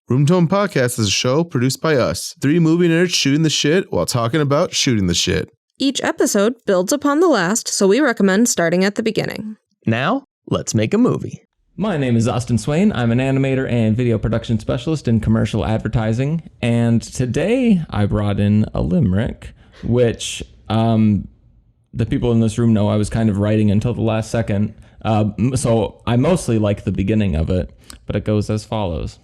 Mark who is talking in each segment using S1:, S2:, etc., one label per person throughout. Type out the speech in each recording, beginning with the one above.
S1: Room Tone Podcast is a show produced by us, three movie nerds shooting the shit while talking about shooting the shit.
S2: Each episode builds upon the last, so we recommend starting at the beginning.
S3: Now, let's make a movie.
S4: My name is Austin Swain. I'm an animator and video production specialist in commercial advertising. And today I brought in a limerick, which the people in this room know I was kind of writing until the last second. So I mostly like the beginning of it, but it goes as follows.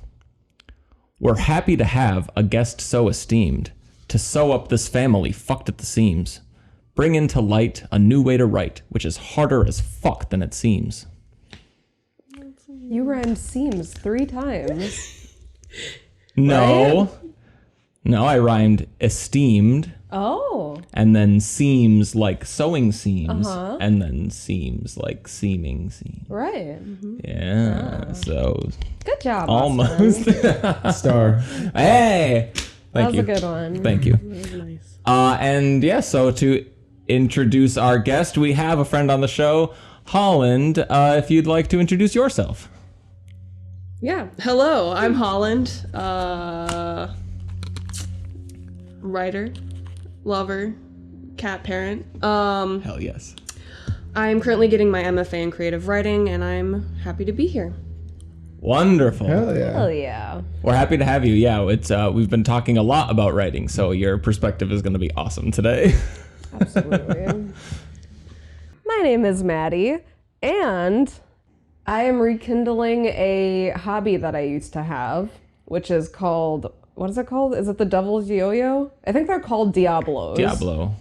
S4: We're happy to have a guest so esteemed, to sew up this family fucked at the seams. Bring into light a new way to write, which is harder as fuck than it seems.
S5: You rhymed seams 3 times.
S4: No.
S5: Right?
S4: No, I rhymed esteemed.
S5: Oh.
S4: And then seams like sewing seams. And then seams like seaming seams.
S5: Right.
S4: Yeah. So
S5: Good job,
S4: almost.
S1: Star.
S4: Hey.
S5: That was a good one.
S4: Thank you.
S5: That was nice.
S4: And yeah, so to introduce our guest, we have a friend on the show, Holland. If you'd like to introduce yourself.
S6: Yeah. Hello, I'm Holland. Writer, lover, cat parent.
S4: Hell yes.
S6: I'm currently getting my MFA in creative writing, and I'm happy to be here.
S4: Wonderful.
S1: Hell yeah.
S5: Hell yeah.
S4: We're happy to have you. Yeah, it's we've been talking a lot about writing, so your perspective is going to be awesome today.
S5: Absolutely. My name is Maddie, and I am rekindling a hobby that I used to have, which is called, what is it called? Is it the Devil's Yo-Yo? I think they're called Diablos.
S4: Diablo.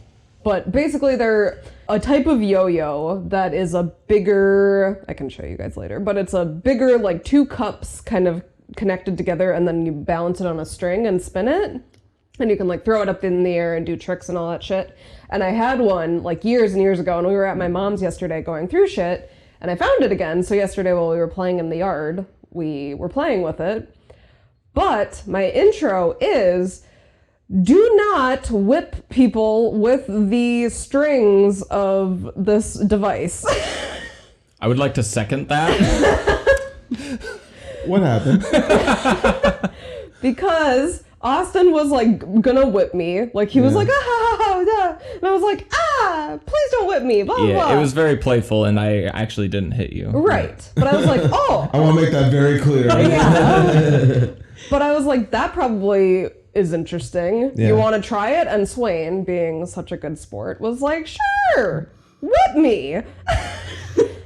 S5: But basically they're a type of yo-yo that is a bigger, I can show you guys later, but it's a bigger, like 2 cups kind of connected together, and then you balance it on a string and spin it. And you can like throw it up in the air and do tricks and all that shit. And I had one like years and years ago, and we were at my mom's yesterday going through shit, and I found it again. So yesterday while we were playing in the yard, we were playing with it. But my intro is, do not whip people with the strings of this device.
S4: I would like to second that.
S1: What happened?
S5: Because Austin was like gonna whip me. Like he was like, and I was like, please don't whip me, blah, blah, blah.
S4: It was very playful, and I actually didn't hit you.
S5: Right. But I was like, oh.
S1: I want to make that very clear.
S5: Yeah. But I was like, that probably is interesting.
S1: Yeah.
S5: You want to try it? And Swain, being such a good sport, was like, sure, whip me.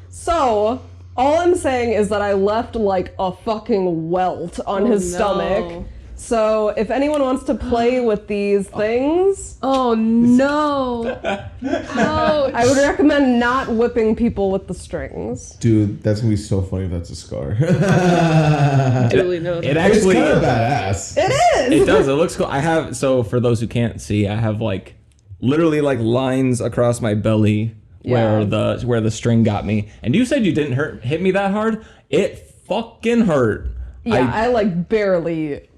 S5: So all I'm saying is that I left like a fucking welt on his stomach. So if anyone wants to play with these things...
S6: Oh, no. No.
S5: I would recommend not whipping people with the strings.
S1: Dude, that's going to be so funny if that's a scar.
S6: Duly noted.
S4: It actually
S1: It's kind of badass.
S5: It is!
S4: It does. It looks cool. I have, so for those who can't see, I have like literally like lines across my belly where the string got me. And you said you didn't hit me that hard. It fucking hurt.
S5: Yeah, I like barely...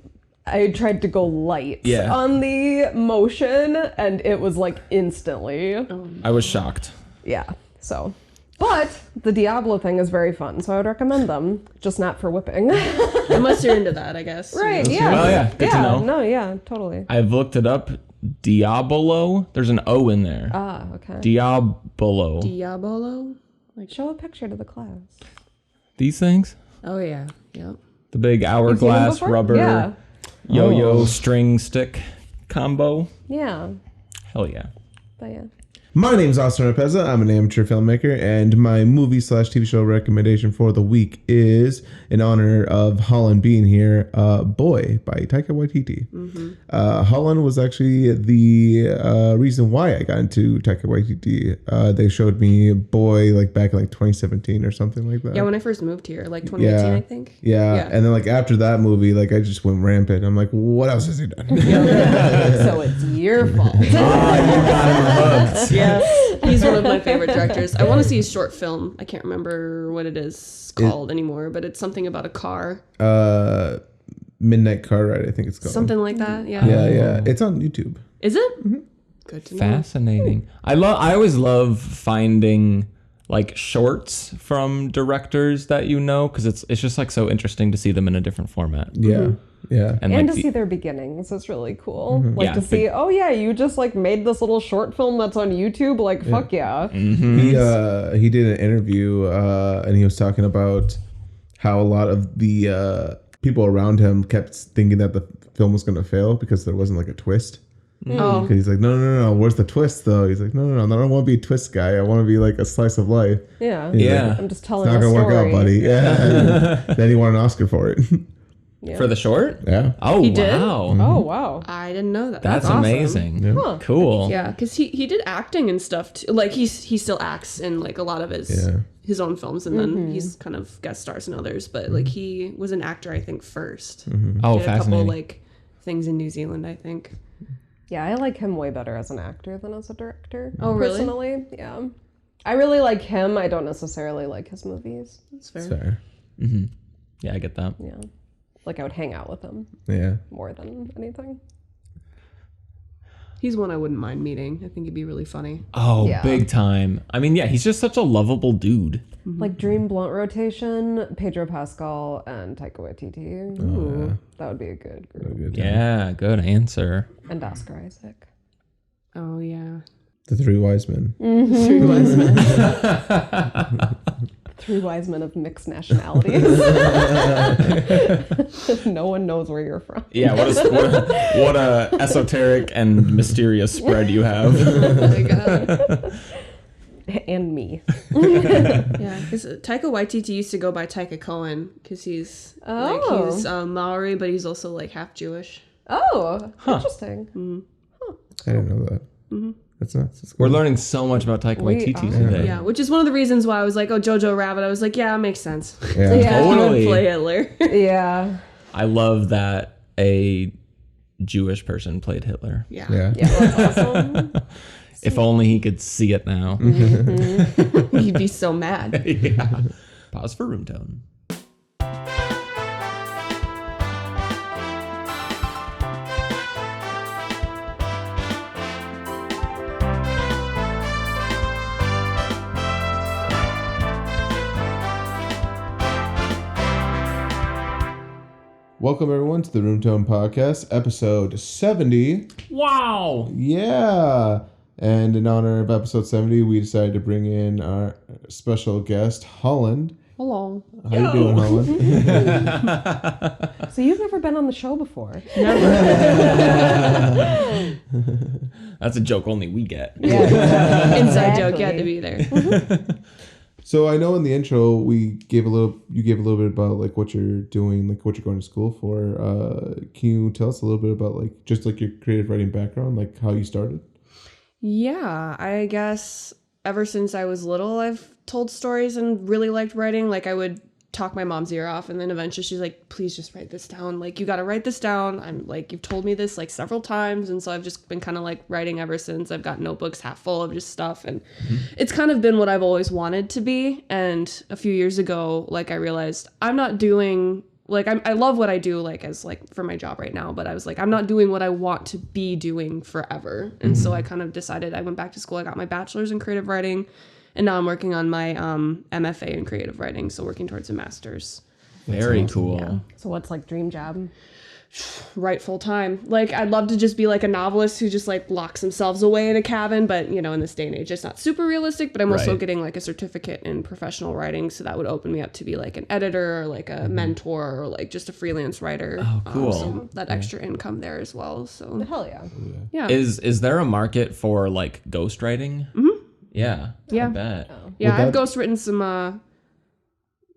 S5: I tried to go light on the motion, and it was like instantly.
S4: I was shocked.
S5: Yeah, so. But the Diablo thing is very fun, so I would recommend them, just not for whipping.
S6: Unless you're into that, I guess.
S5: Right, yeah.
S4: Well, yeah, good to know.
S5: No, yeah, totally.
S4: I've looked it up. Diabolo. There's an O in there.
S5: Ah, okay.
S4: Diabolo.
S6: Diabolo?
S5: Show a picture to the class.
S4: These things?
S6: Oh, yeah. Yep.
S4: The big hourglass rubber yo-yo string stick combo.
S5: Yeah.
S4: Hell yeah.
S5: But yeah.
S1: My name's Austin Rapeza. I'm an amateur filmmaker, and my movie/TV show recommendation for the week is, in honor of Holland being here, Boy by Taika Waititi. Holland was actually the reason why I got into Taika Waititi. They showed me Boy like back in like 2017 or something like that.
S6: Yeah, when I first moved here, like 2018, I think.
S1: Yeah, and then like after that movie, like I just went rampant. I'm like, what else has he done?
S5: So it's your fault.
S4: You got him hooked.
S6: Yeah, he's one of my favorite directors. I want to see his short film. I can't remember what it is called anymore, but it's something about a car.
S1: Midnight Car Ride, I think it's called.
S6: Something like that, yeah.
S1: Yeah. It's on YouTube.
S6: Is it? Mm-hmm. Good to know.
S4: Fascinating. I always love finding like shorts from directors that you know, because it's just like so interesting to see them in a different format.
S1: Yeah. Yeah.
S5: And
S4: like
S5: to see their beginnings is really cool. Like
S4: Yeah,
S5: to see, oh yeah, you just like made this little short film that's on YouTube. Like fuck yeah.
S1: He did an interview and he was talking about how a lot of the people around him kept thinking that the film was going to fail because there wasn't like a twist.
S6: Oh,
S1: Because he's like, no, where's the twist though? He's like, no, I don't want to be a twist guy. I want to be like a slice of life.
S5: Yeah.
S1: He's
S4: Yeah.
S1: like,
S5: I'm just
S1: it's
S5: telling
S1: not
S5: a
S1: gonna
S5: story.
S1: work out, buddy. Yeah. Then he won an Oscar for it.
S5: Yeah.
S4: for the short.
S1: Yeah.
S4: Oh
S6: He did?
S4: wow,
S5: Oh wow.
S6: I didn't know that.
S4: that's
S6: awesome.
S4: amazing.
S1: Yeah.
S5: Huh.
S4: Cool.
S6: Yeah, because he did acting and stuff too. Like he still acts in like a lot of his own films, and then he's kind of guest stars in others. But like he was an actor, I think, first.
S4: Oh,
S6: Did a couple
S4: fascinating.
S6: like things in New Zealand, I think.
S5: Yeah, I like him way better as an actor than as a director.
S6: Oh, really?
S5: Personally, yeah. I really like him. I don't necessarily like his movies.
S6: That's fair.
S1: It's fair.
S4: Yeah, I get that.
S5: Yeah. Like I would hang out with him
S1: Yeah.
S5: more than anything.
S6: He's one I wouldn't mind meeting. I think he'd be really funny.
S4: Oh,
S5: Yeah.
S4: big time. I mean, yeah, he's just such a lovable dude.
S5: Like Dream Blunt rotation, Pedro Pascal and Taika Waititi. Ooh, that would be a good group.
S1: Good.
S4: Yeah, good answer.
S5: And Oscar Isaac.
S6: Oh yeah.
S1: The Three Wise Men.
S6: Three wise men.
S5: Three wise men of mixed nationalities. No one knows where you're from.
S4: Yeah, what a esoteric and mysterious spread you have.
S6: Oh my god.
S5: And me.
S6: Yeah, because Taika Waititi used to go by Taika Cohen because he's
S5: Oh.
S6: like he's Maori, but he's also like half Jewish.
S5: Oh, interesting.
S1: I didn't know that. That's nuts. That's
S4: We're
S1: cool.
S4: learning so much about Taika
S5: We
S4: Waititi
S5: are.
S4: today.
S6: Yeah, which is one of the reasons why I was like, oh, Jojo Rabbit. I was like, yeah, it makes sense.
S1: Yeah.
S5: Yeah.
S6: He would
S4: Totally.
S6: play Hitler.
S5: Yeah.
S4: I love that a Jewish person played Hitler.
S6: Yeah.
S1: Yeah.
S5: Yeah, that's awesome.
S4: If only he could see it now.
S6: He'd be so mad.
S4: Yeah. Pause for room tone.
S1: Welcome everyone to the Room Tone Podcast, episode 70.
S4: Wow.
S1: Yeah. And in honor of episode 70, we decided to bring in our special guest, Holland.
S6: Hello.
S1: How you doing, Holland?
S5: So you've never been on the show before.
S4: That's a joke only we get.
S5: Yeah.
S6: Inside joke. You had to be there.
S1: So I know in the intro you gave a little bit about like what you're doing, like what you're going to school for. Can you tell us a little bit about like just like your creative writing background, like how you started?
S6: Yeah, I guess ever since I was little, I've told stories and really liked writing. Like I would talk my mom's ear off, and then eventually she's like, please just write this down. Like, you got to write this down. I'm like, you've told me this like several times. And so I've just been kind of like writing ever since. I've got notebooks half full of just stuff. And it's kind of been what I've always wanted to be. And a few years ago, like I realized I'm not doing like, I love what I do like as like for my job right now, but I was like, I'm not doing what I want to be doing forever. And so I kind of decided, I went back to school. I got my bachelor's in creative writing. And now I'm working on my MFA in creative writing, so working towards a master's.
S4: Very cool.
S6: Yeah.
S5: So what's like dream job?
S6: Write full time. Like, I'd love to just be like a novelist who just like locks themselves away in a cabin, but you know, in this day and age, it's not super realistic. But I'm also
S4: Right.
S6: getting like a certificate in professional writing, so that would open me up to be like an editor or like a mentor or like just a freelance writer.
S4: Oh, cool.
S6: So that extra income there as well. So
S5: Hell yeah.
S6: yeah,
S4: Is there a market for like ghostwriting? Mm-hmm. Yeah.
S6: Yeah.
S4: I bet.
S6: yeah.
S1: Would
S6: I've
S1: that-
S6: ghostwritten some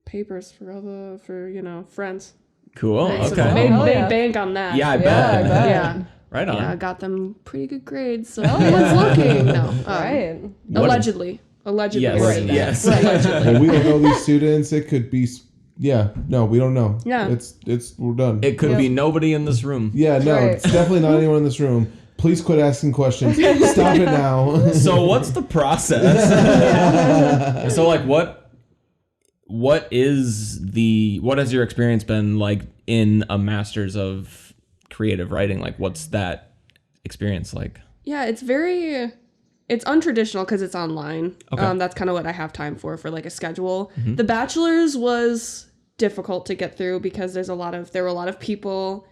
S6: papers for you know friends.
S4: Cool.
S5: Nice.
S4: Okay.
S6: Made
S5: Hell
S6: big
S5: yeah.
S6: bank on that.
S4: Yeah, I
S5: Yeah, I
S4: bet.
S5: bet.
S6: Yeah.
S4: Right on.
S6: Yeah, I got them pretty good grades. So everyone's looking. No,
S5: Right.
S6: allegedly. Allegedly.
S4: Yes.
S6: right.
S4: Yes.
S1: Well, we don't know these students. It could be. Yeah. No, we don't know.
S6: Yeah.
S1: It's we're done.
S4: It could be nobody in this room.
S1: Yeah. No.
S5: Right.
S1: It's definitely not anyone in this room. Please quit asking questions. Stop it now.
S4: So what's the process? So like what has your experience been like in a master's of creative writing? Like what's that experience like?
S6: Yeah, it's untraditional because it's online.
S4: Okay.
S6: That's kind of what I have time for like a schedule. The bachelor's was difficult to get through because there were a lot of people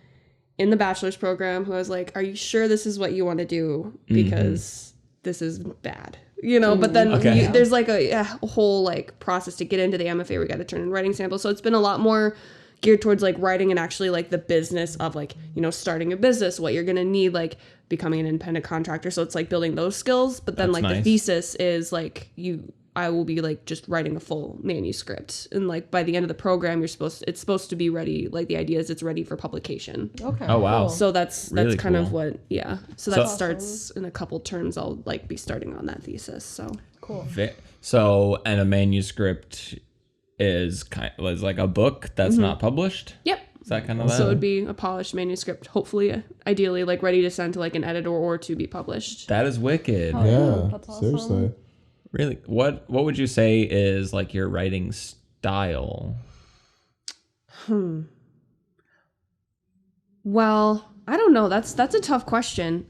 S6: in the bachelor's program who I was like, are you sure this is what you want to do? Because this is bad. But then there's like a whole like process to get into the MFA. We got to turn in writing samples. So it's been a lot more geared towards like writing and actually like the business of like, starting a business, what you're going to need, like becoming an independent contractor. So it's like building those skills. But then the thesis is like I will be like just writing a full manuscript, and like by the end of the program it's supposed to be ready. Like the idea is it's ready for publication.
S5: Okay.
S4: Oh wow.
S6: So that's
S4: Really
S6: kind of
S4: cool.
S6: what So that starts in a couple terms. I'll like be starting on that thesis. So
S5: Cool.
S4: So, and a manuscript is like a book that's not published.
S6: Yep.
S4: Is that kind of that?
S6: So it would be a polished manuscript, hopefully, ideally, like ready to send to like an editor or to be published.
S4: That is wicked.
S1: Yeah,
S5: That's awesome.
S1: seriously.
S4: Really, what would you say is like your writing style?
S6: Well, I don't know. That's a tough question.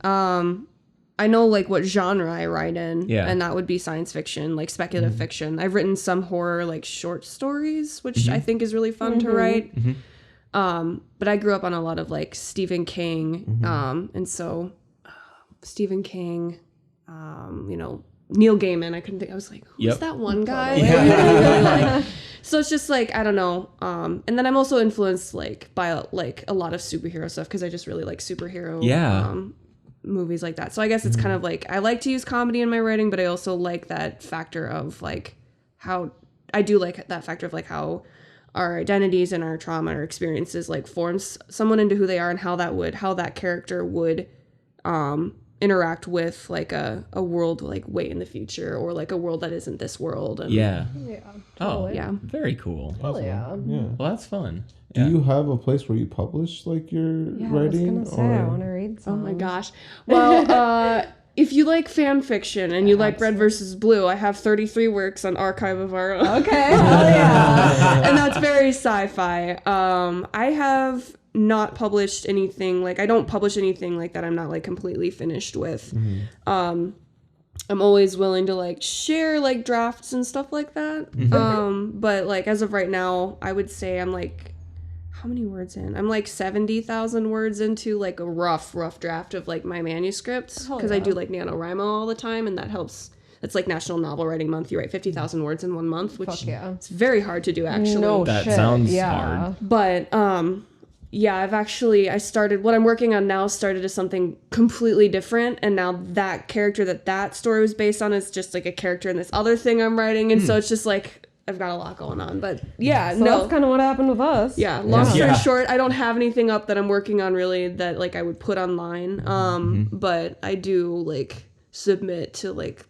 S6: I know like what genre I write in, and that would be science fiction, like speculative fiction. I've written some horror, like short stories, which I think is really fun to write. But I grew up on a lot of like Stephen King, and so Stephen King, Neil Gaiman. I couldn't think. I was like, who's that one guy? Like, I really like. So it's just like I don't know. And then I'm also influenced like by like a lot of superhero stuff because I just really like superhero movies like that. So I guess it's kind of like I like to use comedy in my writing, but I also like that factor of like how I do like that factor of like how our identities and our trauma or experiences like forms someone into who they are and how that character would interact with like a world like way in the future or like a world that isn't this world. And
S4: Oh,
S6: yeah.
S4: Very cool.
S5: Hell yeah.
S4: Well, that's fun.
S1: Do you have a place where you publish like your writing?
S5: I was gonna say, I want to read some.
S6: Oh my gosh. Well, if you like fan fiction and you like Red versus Blue, I have 33 works on Archive of Our Own.
S5: Okay. Hell yeah.
S6: And that's very sci-fi. I have not published anything, like I don't publish anything like that I'm not like completely finished with. I'm always willing to like share like drafts and stuff like that. But like as of right now, I would say I'm like, how many words in? I'm like 70,000 words into like a rough draft of like my manuscripts because I do like NaNoWriMo all the time, and that helps. It's like National Novel Writing Month. You write 50,000 words in 1 month, which it's very hard to do actually.
S5: No
S4: That
S5: shit.
S4: sounds hard.
S6: But I started what I'm working on now started as something completely different, and now that character that story was based on is just like a character in this other thing I'm writing, and so it's just like I've got a lot going on. But
S5: So that's kind of what happened with us.
S6: Yeah, long story short, I don't have anything up that I'm working on really that like I would put online. But I do like submit to like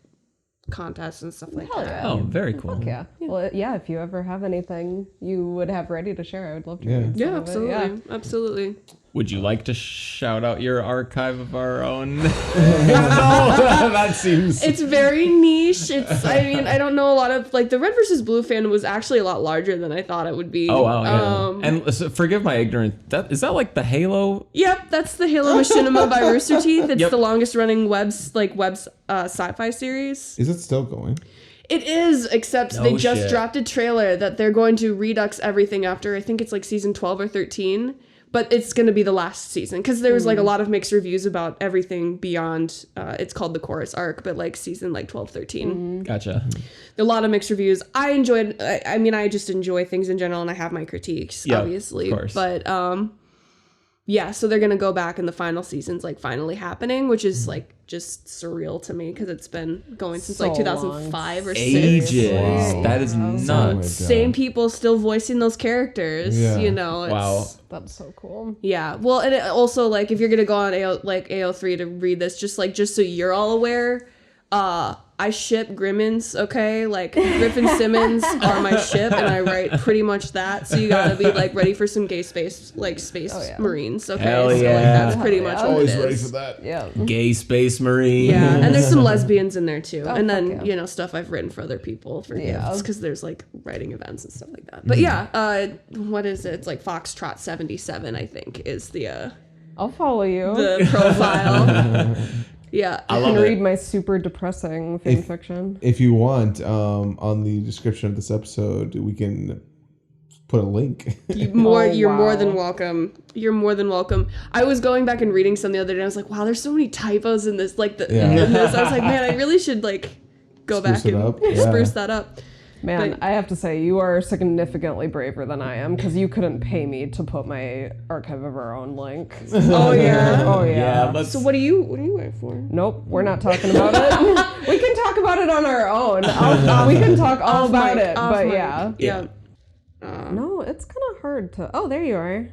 S6: contests and stuff like that.
S4: Oh, very cool.
S5: Yeah. Well, yeah, if you ever have anything you would have ready to share, I would love to read some
S6: Yeah,
S5: of
S6: absolutely.
S5: it.
S6: Absolutely.
S4: Would you like to shout out your Archive of Our Own? That seems...
S6: It's very niche. I mean, I don't know a lot of, like, the Red versus Blue fan was actually a lot larger than I thought it would be.
S4: Oh, wow, yeah. And so, forgive my ignorance, is that like the Halo?
S6: Yep, that's the Halo Machinima by Rooster Teeth. It's the longest running web sci-fi series.
S1: Is it still going?
S6: It is, except they just dropped a trailer that they're going to redux everything after, I think it's like season 12 or 13. But it's going to be the last season because there was like a lot of mixed reviews about everything beyond. It's called the Chorus arc, but like season like 12, 13.
S4: Gotcha.
S6: A lot of mixed reviews. I enjoyed. I mean, I just enjoy things in general, and I have my critiques, obviously.
S4: Of course.
S6: But yeah. So they're gonna go back, and the final season's like finally happening, which is like just surreal to me because it's been going since like 2005 or 6.
S4: Ages.
S1: Wow.
S4: That is nuts.
S6: Same people still voicing those characters.
S1: Yeah.
S6: You know. It's,
S5: That's so cool.
S6: Yeah. Well, and it also like if you're gonna go on AO3 to read this, just so you're all aware, I ship Grimmins, okay? Like Griffin Simmons are my ship, and I write pretty much that. So you gotta be like ready for some gay space Marines, okay?
S4: Hell
S6: So
S4: yeah.
S6: like that's pretty much what
S1: Always
S6: it
S1: ready
S6: is.
S1: for that.
S5: Yeah.
S4: Gay Space Marine.
S6: Yeah, and there's some lesbians in there too, and then
S5: fuck yeah.
S6: you know stuff I've written for other people for gifts because there's like writing events and stuff like that. But yeah, what is it? It's like Foxtrot 77, I think, is the
S5: I'll follow you.
S6: the profile. Yeah,
S5: I can read my super depressing fan fiction.
S1: If you want, on the description of this episode, we can put a link.
S6: You're more
S5: wow.
S6: than welcome. You're more than welcome. I was going back and reading some the other day. And I was like, wow, there's so many typos in this. Like in this, I was like, man, I really should like go
S1: Spruce
S6: back
S1: it
S6: and
S1: up. Yeah.
S6: spruce that up.
S5: Man,
S6: But-
S5: I have to say, you are significantly braver than I am because you couldn't pay me to put my Archive of Our Own link.
S6: Oh yeah.
S5: Oh yeah.
S4: let's,
S6: So what do you wait for?
S5: Nope, we're not talking about it. We can talk about it on our own. We can talk all about it, but yeah.
S6: Yeah.
S5: No, it's kind of hard to. Oh, there you are.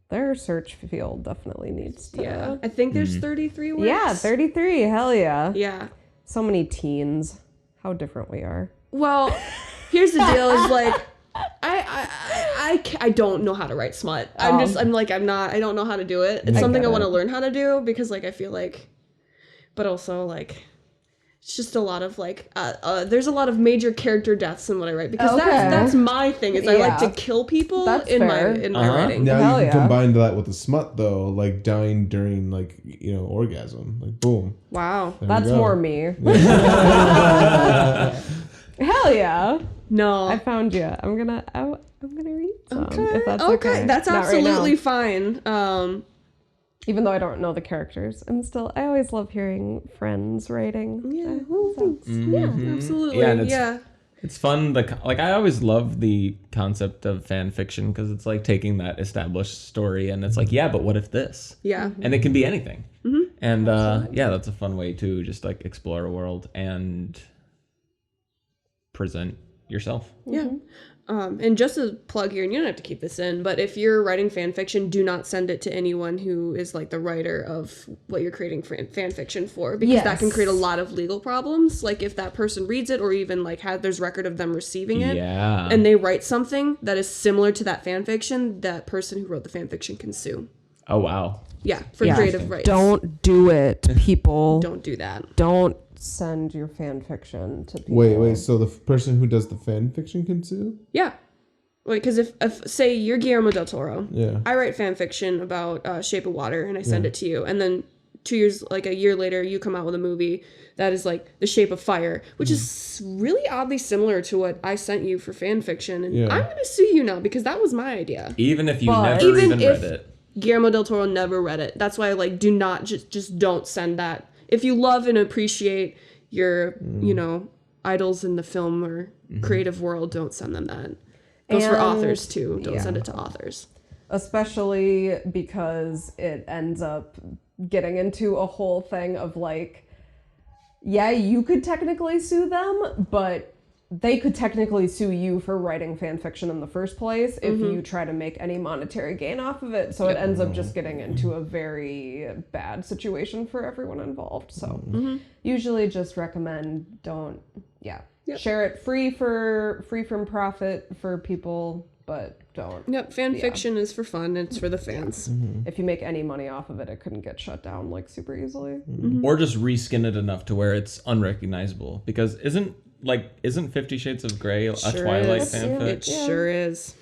S5: Their search field definitely needs to.
S6: Yeah. I think there's 33 words.
S5: Yeah, 33. Hell yeah.
S6: Yeah.
S5: So many teens. How different we are.
S6: Well, here's the deal: is like, I don't know how to write smut. I don't know how to do it. It's something I want to learn how to do because like I feel like, but also like, it's just a lot of like, there's a lot of major character deaths in what I write because that's my thing is I like to kill people
S5: That's
S6: in
S5: fair.
S6: my writing.
S1: Now
S5: Hell
S1: you can
S5: yeah.
S1: combine that with the smut though, like dying during like orgasm, like boom.
S6: Wow.
S1: There we
S5: That's
S1: go.
S5: more me. Hell yeah.
S6: No.
S5: I found you. I'm gonna read some. If that's okay.
S6: That's
S5: Not right now.
S6: absolutely fine.
S5: Even though I don't know the characters, I always love hearing friends writing.
S6: Yeah. Absolutely.
S4: Yeah, and it's-
S6: yeah.
S4: it's fun. Like I always love the concept of fan fiction because it's like taking that established story and it's like, yeah, but what if this?
S6: Yeah.
S4: And it can be anything. And yeah, that's a fun way to just like explore a world and present yourself.
S6: Yeah. And just a plug here, and you don't have to keep this in, but if you're writing fan fiction, do not send it to anyone who is like the writer of what you're creating fan fiction for, because that can create a lot of legal problems. Like if that person reads it or even like there's record of them receiving it and they write something that is similar to that fan fiction, that person who wrote the fan fiction can sue.
S4: Oh, wow.
S6: Yeah, for creative rights.
S5: Don't do it, people.
S6: Don't do that.
S5: Don't send your fan fiction to people.
S1: Wait. So the person who does the fan fiction can sue?
S6: Yeah. Like, because if say you're Guillermo del Toro,
S1: Yeah.
S6: I write fan fiction about Shape of Water and I send it to you, and then 2 years, like a year later, you come out with a movie that is like The Shape of Fire, which is really oddly similar to what I sent you for fan fiction, and I'm gonna sue you now because that was my idea.
S4: Even if you
S5: But-
S4: never
S6: Even
S4: even
S6: if-
S4: read it.
S6: Guillermo del Toro never read it. That's why, like, do not just don't send that. If you love and appreciate your, idols in the film or creative world, don't send them that. Goes for
S5: And-
S6: authors too. Don't send it to authors.
S5: Especially because it ends up getting into a whole thing of like, yeah, you could technically sue them, but they could technically sue you for writing fan fiction in the first place if you try to make any monetary gain off of it. So it ends up just getting into a very bad situation for everyone involved. So usually just recommend share it free from profit for people, but don't.
S6: Yep, fan fiction is for fun. It's for the fans.
S5: If you make any money off of it, it couldn't get shut down like super easily.
S4: Or just reskin it enough to where it's unrecognizable. Because isn't 50 Shades of Grey a Twilight fanfic?
S6: It sure is.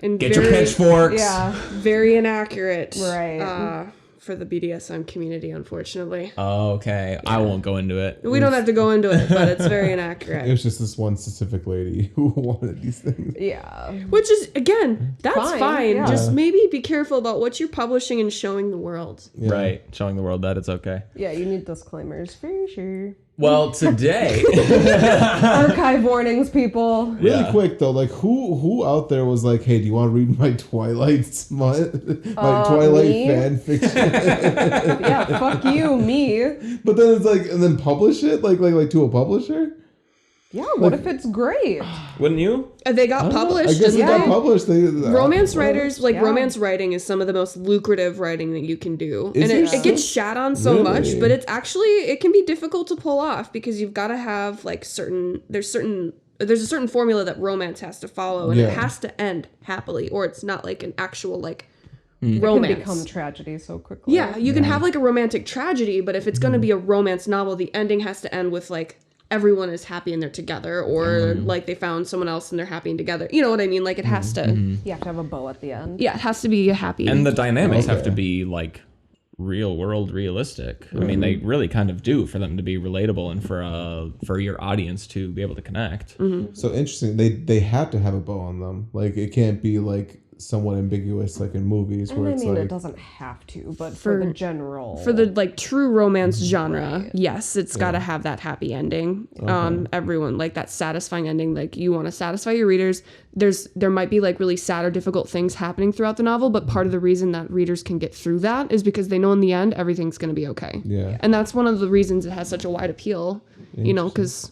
S6: And
S4: Get your pitchforks.
S5: Yeah.
S6: very inaccurate.
S5: Right.
S6: For the BDSM community, unfortunately.
S4: Oh, okay. I won't go into it.
S6: We don't have to go into it, but it's very
S1: It
S6: inaccurate.
S1: was just this one specific lady who wanted these things.
S5: Yeah.
S6: Which is, again, that's fine.
S5: yeah.
S6: Just maybe be careful about what you're publishing and showing the world.
S1: Yeah.
S4: Right. Showing the world that it's okay.
S5: Yeah, you need disclaimers for sure.
S4: Well, today...
S5: Archive warnings, people.
S1: Really
S4: Yeah.
S1: quick though, like who out there was like, hey, do you want to read my Twilight smut, my Twilight
S5: me?
S1: fan fiction?
S5: Yeah, fuck you, me.
S1: But then it's like, and then publish it like to a publisher.
S5: Yeah, what if it's great?
S4: Wouldn't you?
S6: They got
S1: I
S6: published.
S1: guess it
S6: and
S1: got
S6: they-
S1: published.
S6: Romance writers, like
S5: Yeah.
S6: romance writing is some of the most lucrative writing that you can do.
S1: Is
S6: And
S1: it?
S6: it gets shat on so
S1: Really?
S6: much, but it's actually, it can be difficult to pull off because you've got to have like there's a certain formula that romance has to follow, and
S1: Yeah.
S6: it has to end happily, or it's not like an actual like
S5: It
S6: romance.
S5: can become tragedy so quickly.
S6: Yeah, you can have like a romantic tragedy, but if it's going to be a romance novel, the ending has to end with like everyone is happy and they're together, or like they found someone else and they're happy and together. You know what I mean? Like it has to.
S5: You have to have a bow at the end.
S6: Yeah, it has to be a happy.
S4: And the dynamics have to be like real world realistic. I mean, they really kind of do, for them to be relatable and for your audience to be able to connect.
S1: So interesting. They have to have a bow on them. Like it can't be like somewhat ambiguous like in movies where it's like
S5: it doesn't have to, but for the general,
S6: for the like true romance genre, yes, it's got to have that happy ending. Everyone like that satisfying ending. Like you want to satisfy your readers. There might be like really sad or difficult things happening throughout the novel, but part of the reason that readers can get through that is because they know in the end everything's going to be okay.
S1: Yeah.
S6: And that's one of the reasons it has such a wide appeal. You know, because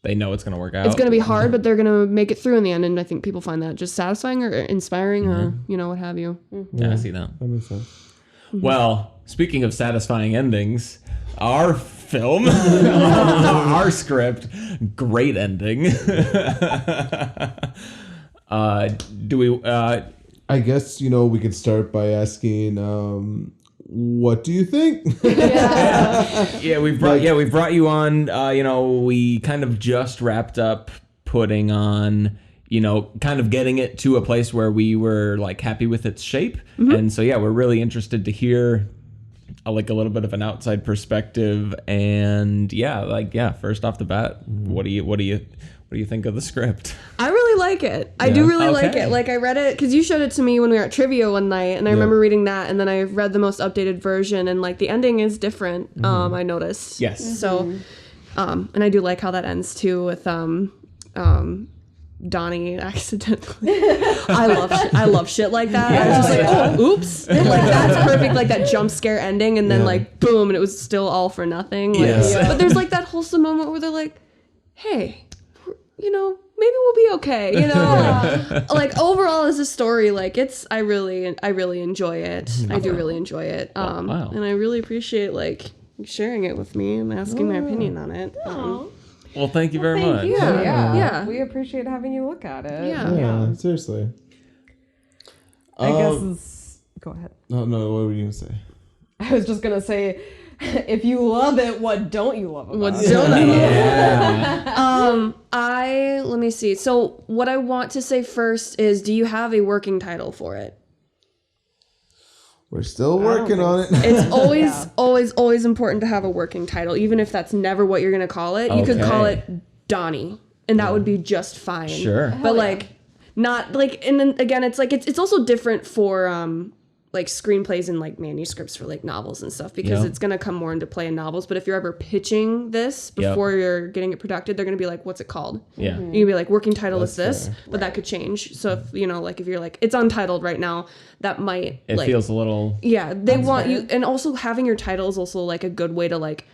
S4: They know it's going to work out.
S6: it's going to be hard, but they're going to make it through in the end. And I think people find that just satisfying or inspiring or, you know, what have you.
S4: Yeah, I see that.
S1: that makes sense.
S4: Well, speaking of satisfying endings, our film, our script, great ending. Do we?
S1: I guess we could start by asking, what do you think?
S4: Yeah, we've brought you on. We kind of just wrapped up putting on. Kind of getting it to a place where we were like happy with its shape, and so we're really interested to hear like a little bit of an outside perspective. And first off the bat, what do you think of the script?
S6: I really like it. I do really like it. Like I read it because you showed it to me when we were at trivia one night, and I remember reading that, and then I read the most updated version, and like the ending is different. I noticed.
S4: Yes.
S6: So, and I do like how that ends too with Donnie accidentally. I love shit like that. I was just like, oh, oops. Like that's perfect. Like that jump scare ending, and then like boom, and it was still all for nothing. Like, but there's like that wholesome moment where they're like, hey, maybe we'll be okay. Like overall as a story, like I really enjoy it. I do really enjoy it.
S4: Wow.
S6: And I really appreciate like sharing it with me and asking my opinion on it.
S4: Well, thank you very much.
S6: Yeah.
S5: We appreciate having you look at it.
S1: Yeah, seriously.
S5: I guess go ahead.
S1: No, what were you gonna say?
S5: I was just gonna say, if you love it, what don't you love about it?
S6: Let me see. So what I want to say first is, do you have a working title for it?
S1: We're still working on it.
S6: It's always important to have a working title, even if that's never what you're gonna call it. You could call it Donnie, and that would be just fine.
S4: Sure.
S6: But like, not like, and then again, it's like it's also different for like screenplays and like manuscripts for like novels and stuff, because it's gonna come more into play in novels. But if you're ever pitching this before you're getting it produced, they're gonna be like, what's it called?
S4: Yeah.
S6: You can be like, working title is
S1: That's
S6: this, but that could change. So if if you're like, it's untitled right now, that might
S4: It feels a little.
S6: yeah, they want you, and also having your title is also like a good way to like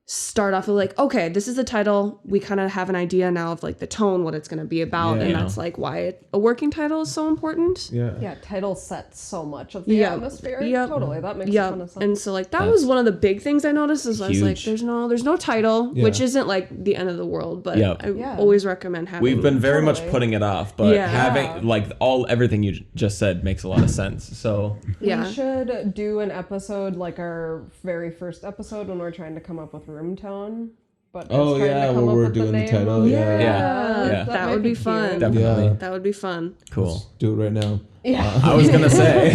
S6: start off with like, okay, this is the title. We kind of have an idea now of like the tone, what it's going to be about. And that's like why a working title is so important.
S5: Yeah, title sets so much of the atmosphere. Totally, that makes a ton of sense.
S6: And so like that was one of the big things I noticed is I was like, there's no title, which isn't like the end of the world, but I always recommend having.
S4: We've been very much putting it off, but having like everything you just said makes a lot of sense. So
S5: we should do an episode like our very first episode when we're trying to come up with room tone. But
S1: where we're doing the title.
S4: Yeah.
S6: That would be fun.
S4: Definitely.
S6: That would be fun.
S4: Cool.
S1: Let's do it right now.
S4: I was gonna say.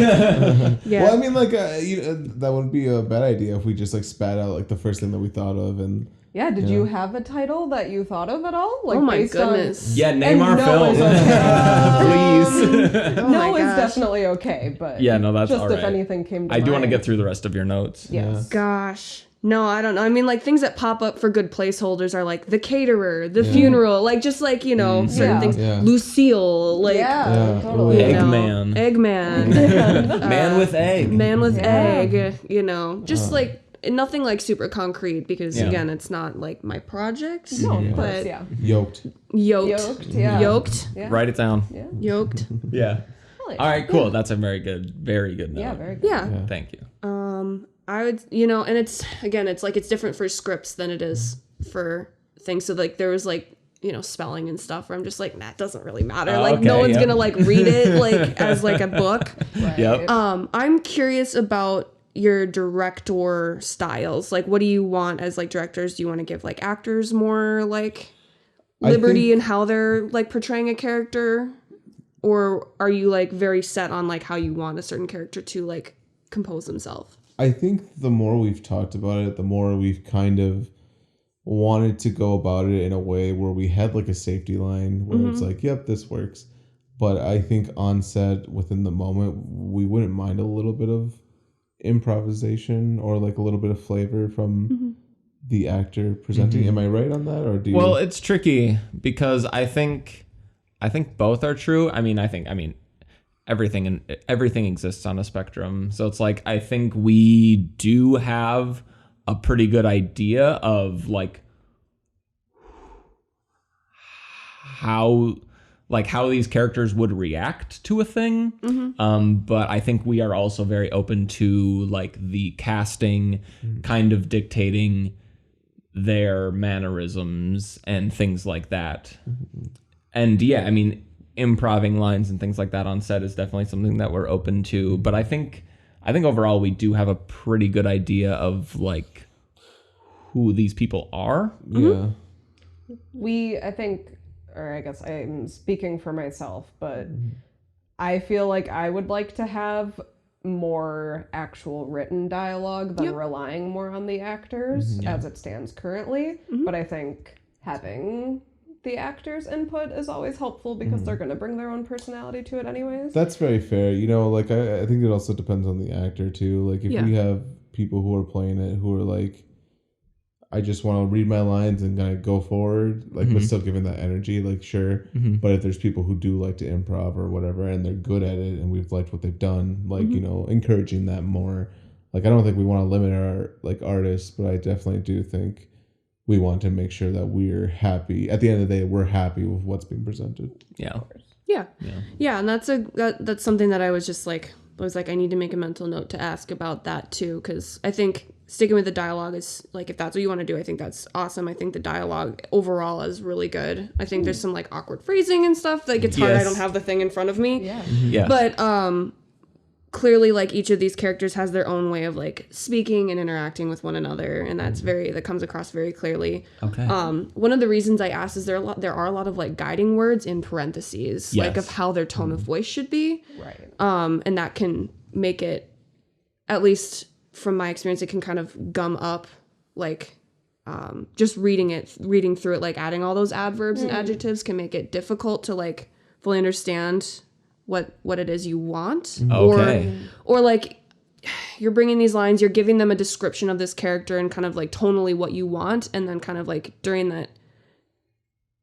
S1: Well, I mean, like, that wouldn't be a bad idea if we just like spat out like the first thing that we thought of, and
S5: did you have a title that you thought of at all? Like,
S6: oh my goodness.
S4: Name our film. Please.
S5: No is definitely okay, but
S4: that's
S5: just
S4: all right.
S5: if anything came to
S4: I do want to
S5: mind.
S4: get through the rest of your notes.
S5: Yes.
S6: Gosh. No, I don't know. I mean, like, things that pop up for good placeholders are like the caterer, the funeral, like just like, certain things.
S1: Yeah.
S6: Lucille, like
S5: totally.
S4: Eggman. Man with egg.
S6: Man with egg, just like nothing like super concrete, because again, it's not like my project.
S5: No, of
S6: but
S5: course,
S1: yoked.
S6: Yoked.
S4: Write it down.
S6: Yoked.
S4: Yeah. All right, cool. That's a very good note.
S5: Yeah, very good.
S6: Yeah.
S4: Thank you.
S6: I would, and it's like it's different for scripts than it is for things. So like there was like, spelling and stuff where I'm just like, that doesn't really matter. Like no one's gonna like read it like as like a book.
S5: Right.
S4: Yep.
S6: I'm curious about your director styles. Like what do you want as like directors? Do you want to give like actors more like liberty in how they're like portraying a character? Or are you like very set on like how you want a certain character to like compose himself.
S1: I think the more we've talked about it, the more we've kind of wanted to go about it in a way where we had like a safety line where it's like, yep, this works. But I think on set within the moment, we wouldn't mind a little bit of improvisation or like a little bit of flavor from the actor presenting. Am I right on that, or do you?
S4: Well, it's tricky because I think both are true. I mean, everything exists on a spectrum. So it's like I think we do have a pretty good idea of like how these characters would react to a thing. But I think we are also very open to like the casting kind of dictating their mannerisms and things like that. And yeah, I mean, improving lines and things like that on set is definitely something that we're open to. But I think overall we do have a pretty good idea of like who these people are.
S1: Yeah.
S5: I think, or I guess I'm speaking for myself, but I feel like I would like to have more actual written dialogue than relying more on the actors as it stands currently. But I think having the actors' input is always helpful because they're going to bring their own personality to it anyways.
S1: That's very fair. You know, like I think it also depends on the actor too. Like if we have people who are playing it who are like, I just want to read my lines and kind of go forward, like, but still giving that energy, like, sure. But if there's people who do like to improv or whatever, and they're good at it, and we've liked what they've done, like, you know, encouraging that more. Like, I don't think we want to limit our like artists, but I definitely do think we want to make sure that we're happy. At the end of the day, we're happy with what's being presented.
S4: Yeah.
S6: Yeah, and that's something that I was like, I need to make a mental note to ask about that too, because I think sticking with the dialogue is like, if that's what you want to do, I think that's awesome. I think the dialogue overall is really good. I think there's some like awkward phrasing and stuff. Like it's hard. I don't have the thing in front of me.
S5: Yeah.
S6: But clearly, like each of these characters has their own way of like speaking and interacting with one another, and that comes across very clearly.
S4: Okay.
S6: One of the reasons I asked is there are a lot of like guiding words in parentheses, like of how their tone of voice should be.
S5: Right.
S6: And that can make it, at least from my experience, it can kind of gum up like just reading through it, like adding all those adverbs and adjectives can make it difficult to like fully understand what it is you want.
S4: Okay.
S6: Or like you're bringing these lines, you're giving them a description of this character and kind of like tonally what you want, and then kind of like during that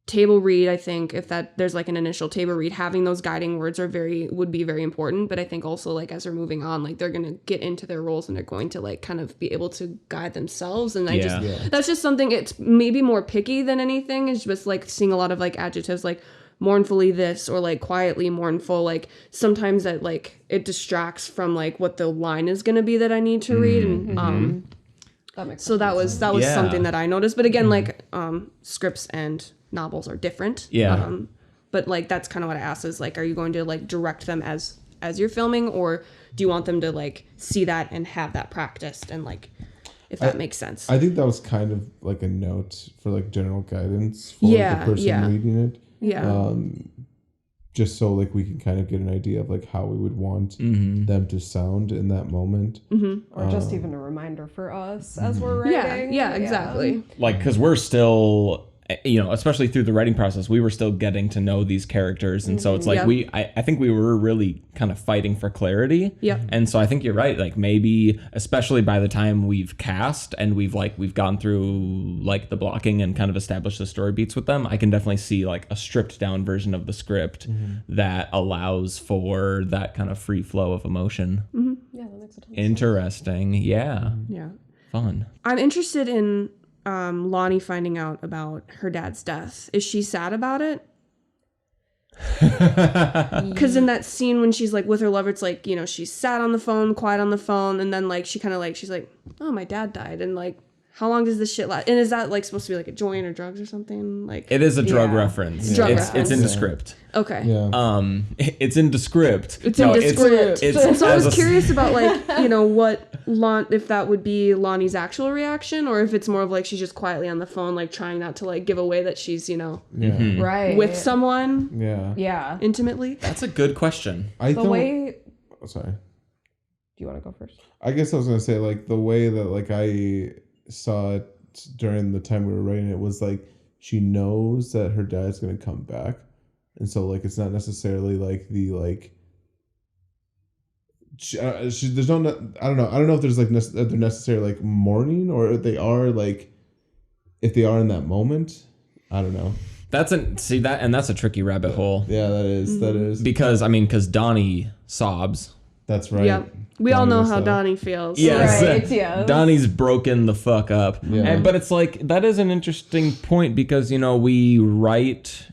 S6: table read, I think if there's like an initial table read, having those guiding words would be very important. But I think also like as they're moving on, like they're gonna get into their roles and they're going to like kind of be able to guide themselves. And that's just something, it's maybe more picky than anything. It's just like seeing a lot of like adjectives like mournfully this or like quietly mournful, like sometimes that like it distracts from like what the line is going to be that I need to read. And
S5: That makes
S6: so that was something that I noticed. But again, like scripts and novels are different. But like that's kind of what I asked is like, are you going to like direct them as you're filming, or do you want them to like see that and have that practiced, and like if that makes sense?
S1: I think that was kind of like a note for like general guidance for the person reading it. Just so like we can kind of get an idea of like how we would want them to sound in that moment.
S5: Or just even a reminder for us as we're writing.
S6: Yeah, exactly.
S4: Like, because we're still, you know, especially through the writing process, we were still getting to know these characters. And so it's like I think we were really kind of fighting for clarity.
S6: Yeah.
S4: And so I think you're right. Like maybe, especially by the time we've cast and we've gone through like the blocking and kind of established the story beats with them, I can definitely see like a stripped down version of the script that allows for that kind of free flow of emotion.
S5: Yeah, that makes a ton of
S4: Interesting. Yeah.
S6: Yeah.
S4: Fun.
S6: I'm interested in Lonnie finding out about her dad's death. Is she sad about it? Because in that scene when she's like with her lover, it's like, you know, she's sat on the phone, quiet on the phone, and then like she kind of like, she's like, oh, my dad died, and like, how long does this shit last? And is that like supposed to be like a joint or drugs or something? Like
S4: it is a drug reference. It's in the script.
S6: Okay.
S1: Yeah.
S4: It's in the script.
S6: It's in the script.
S4: It's
S6: so I was curious about like, you know, what if that would be Lonnie's actual reaction, or if it's more of like she's just quietly on the phone, like trying not to like give away that she's, you know,
S5: right
S6: with someone
S5: yeah
S6: intimately.
S4: That's a good question.
S1: Sorry.
S5: you want to go first?
S1: I guess I was gonna say like the way that like I saw it during the time we were writing it was like she knows that her dad's gonna come back, and so like it's not necessarily like the like. There's no I don't know if there's like they're necessarily like mourning or if they are like if they are in that moment. I don't know.
S4: That's a tricky rabbit hole.
S1: Yeah, that is
S4: Because Donnie sobs.
S1: That's right.
S6: Yep. We all know
S1: was
S6: how
S1: the-
S6: Donnie feels.
S4: Yes.
S5: Right, yes.
S4: Donnie's broken the fuck up.
S1: Yeah.
S4: But it's like, that is an interesting point because, we write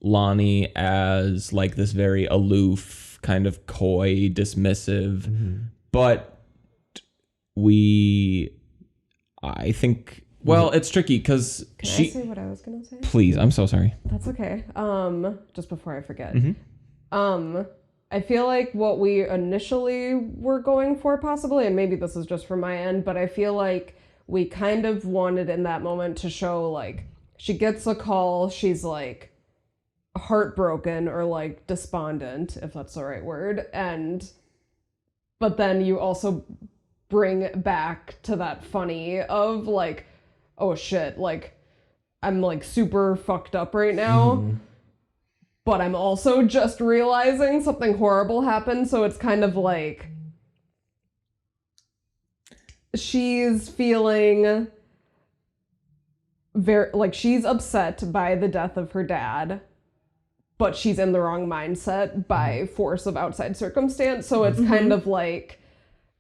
S4: Lonnie as like this very aloof, kind of coy, dismissive. But I think, well, it's tricky because
S5: Can I say what I was gonna say?
S4: Please, I'm so sorry.
S5: That's okay. Just before I forget.
S4: Mm-hmm.
S5: I feel like what we initially were going for possibly, and maybe this is just from my end, but I feel like we kind of wanted in that moment to show like she gets a call, she's like heartbroken or like despondent, if that's the right word, but then you also bring back to that funny of like, oh shit, like I'm like super fucked up right now. But I'm also just realizing something horrible happened, so it's kind of like she's feeling very like she's upset by the death of her dad, but she's in the wrong mindset by force of outside circumstance. So it's kind of like,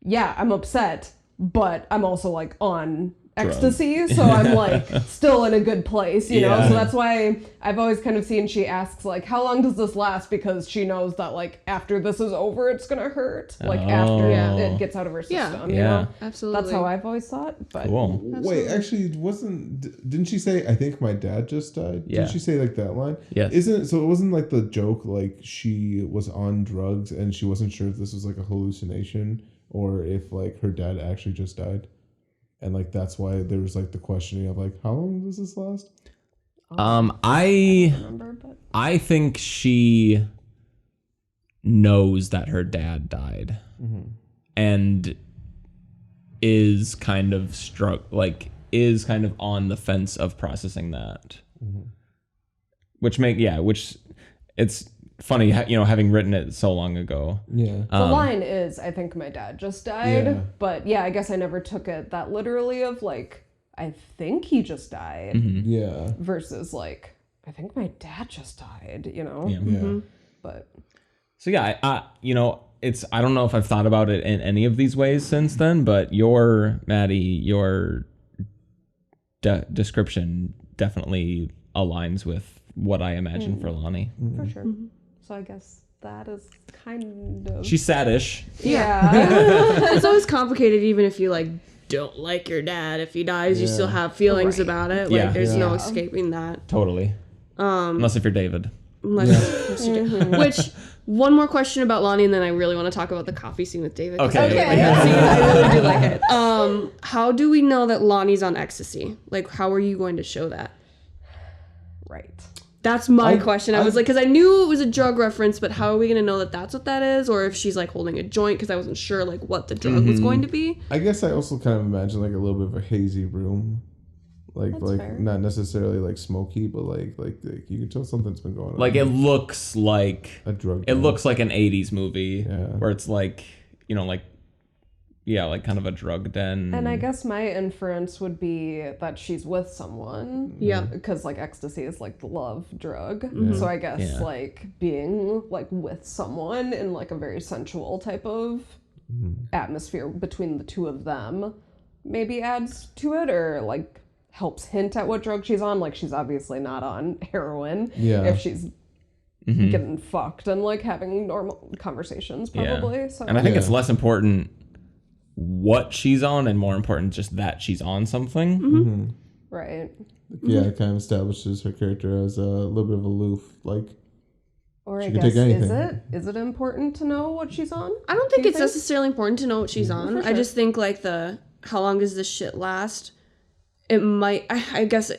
S5: yeah, I'm upset, but I'm also like on ecstasy, so I'm like still in a good place, you know? So that's why I've always kind of seen she asks like, how long does this last? Because she knows that like after this is over, it's gonna hurt. Like after it gets out of her system, you know?
S6: Absolutely.
S5: That's how I've always thought. But
S4: Cool.
S1: Wait, actually, didn't she say, I think my dad just died?
S4: Yeah.
S1: Did she say like that line?
S4: Yes.
S1: So it wasn't like the joke like she was on drugs and she wasn't sure if this was like a hallucination or if like her dad actually just died? And like that's why there was like the questioning of like how long does this last?
S4: I
S5: remember, but
S4: I think she knows that her dad died and is kind of is kind of on the fence of processing that. Which it's funny, having written it so long ago.
S1: Yeah.
S5: the line is, I think my dad just died.
S1: Yeah.
S5: But yeah, I guess I never took it that literally of like, I think he just died
S1: Yeah.
S5: versus like, I think my dad just died, you know?
S4: Yeah.
S1: Yeah.
S5: But
S4: So yeah, I don't know if I've thought about it in any of these ways since then, but Maddie, your description definitely aligns with what I imagine for Lonnie.
S5: for sure. So I guess that is kind of...
S4: She's saddish.
S5: Yeah.
S6: It's always complicated, even if you like don't like your dad. If he dies, you still have feelings about it. Like
S4: Yeah.
S6: there's no
S5: Yeah.
S6: escaping that.
S4: Totally. Unless if you're David.
S6: Unless Which, one more question about Lonnie, and then I really want to talk about the coffee scene with David. 'Cause
S4: Okay.
S6: I really like that scene. I really do like it. How do we know that Lonnie's on ecstasy? Like, how are you going to show that?
S5: Right.
S6: That's my question. I was like, because I knew it was a drug reference, but how are we going to know that that's what that is? Or if she's like holding a joint, because I wasn't sure like what the drug was going to be.
S1: I guess I also kind of imagine like a little bit of a hazy room. Like
S5: fair.
S1: not necessarily like smoky, but like you can tell something's been going on.
S4: Like it looks like
S1: a drug.
S4: it looks like an 80s movie
S1: Yeah.
S4: where it's like, like kind of a drug den.
S5: And I guess my inference would be that she's with someone.
S6: Yeah.
S5: Because like ecstasy is like the love drug. So I guess like being like with someone in like a very sensual type of atmosphere between the two of them maybe adds to it or like helps hint at what drug she's on. Like she's obviously not on heroin.
S1: Yeah.
S5: If she's getting fucked and like having normal conversations probably. So
S4: And I think it's less important what she's on and more important just that she's on something.
S5: right.
S1: Yeah, it kind of establishes her character as a little bit of aloof. Like
S5: Or I
S1: She could
S5: guess
S1: take anything.
S5: is it important to know what she's on?
S6: I don't think
S5: Do you
S6: it's necessarily important to know what she's on. I just think like how long does this shit last? It might, I guess,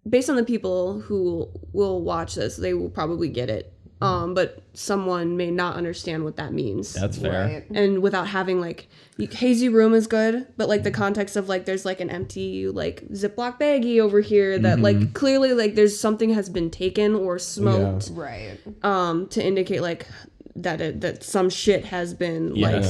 S6: based on the people who will watch this, they will probably get it but someone may not understand what that means.
S4: That's fair.
S5: Right.
S6: And without having like hazy room is good, but like the context of like there's like an empty like Ziploc baggie over here that like clearly like there's something has been taken or smoked,
S5: Right.
S6: to indicate like that some shit has been like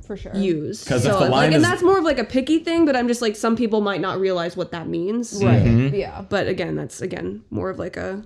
S5: For sure.
S6: used.
S4: 'Cause if
S6: So
S4: the
S6: like,
S4: line
S6: and
S4: is-
S6: that's more of like a picky thing, but I'm just like some people might not realize what that means.
S5: Right. Yeah.
S6: But again, that's more of like a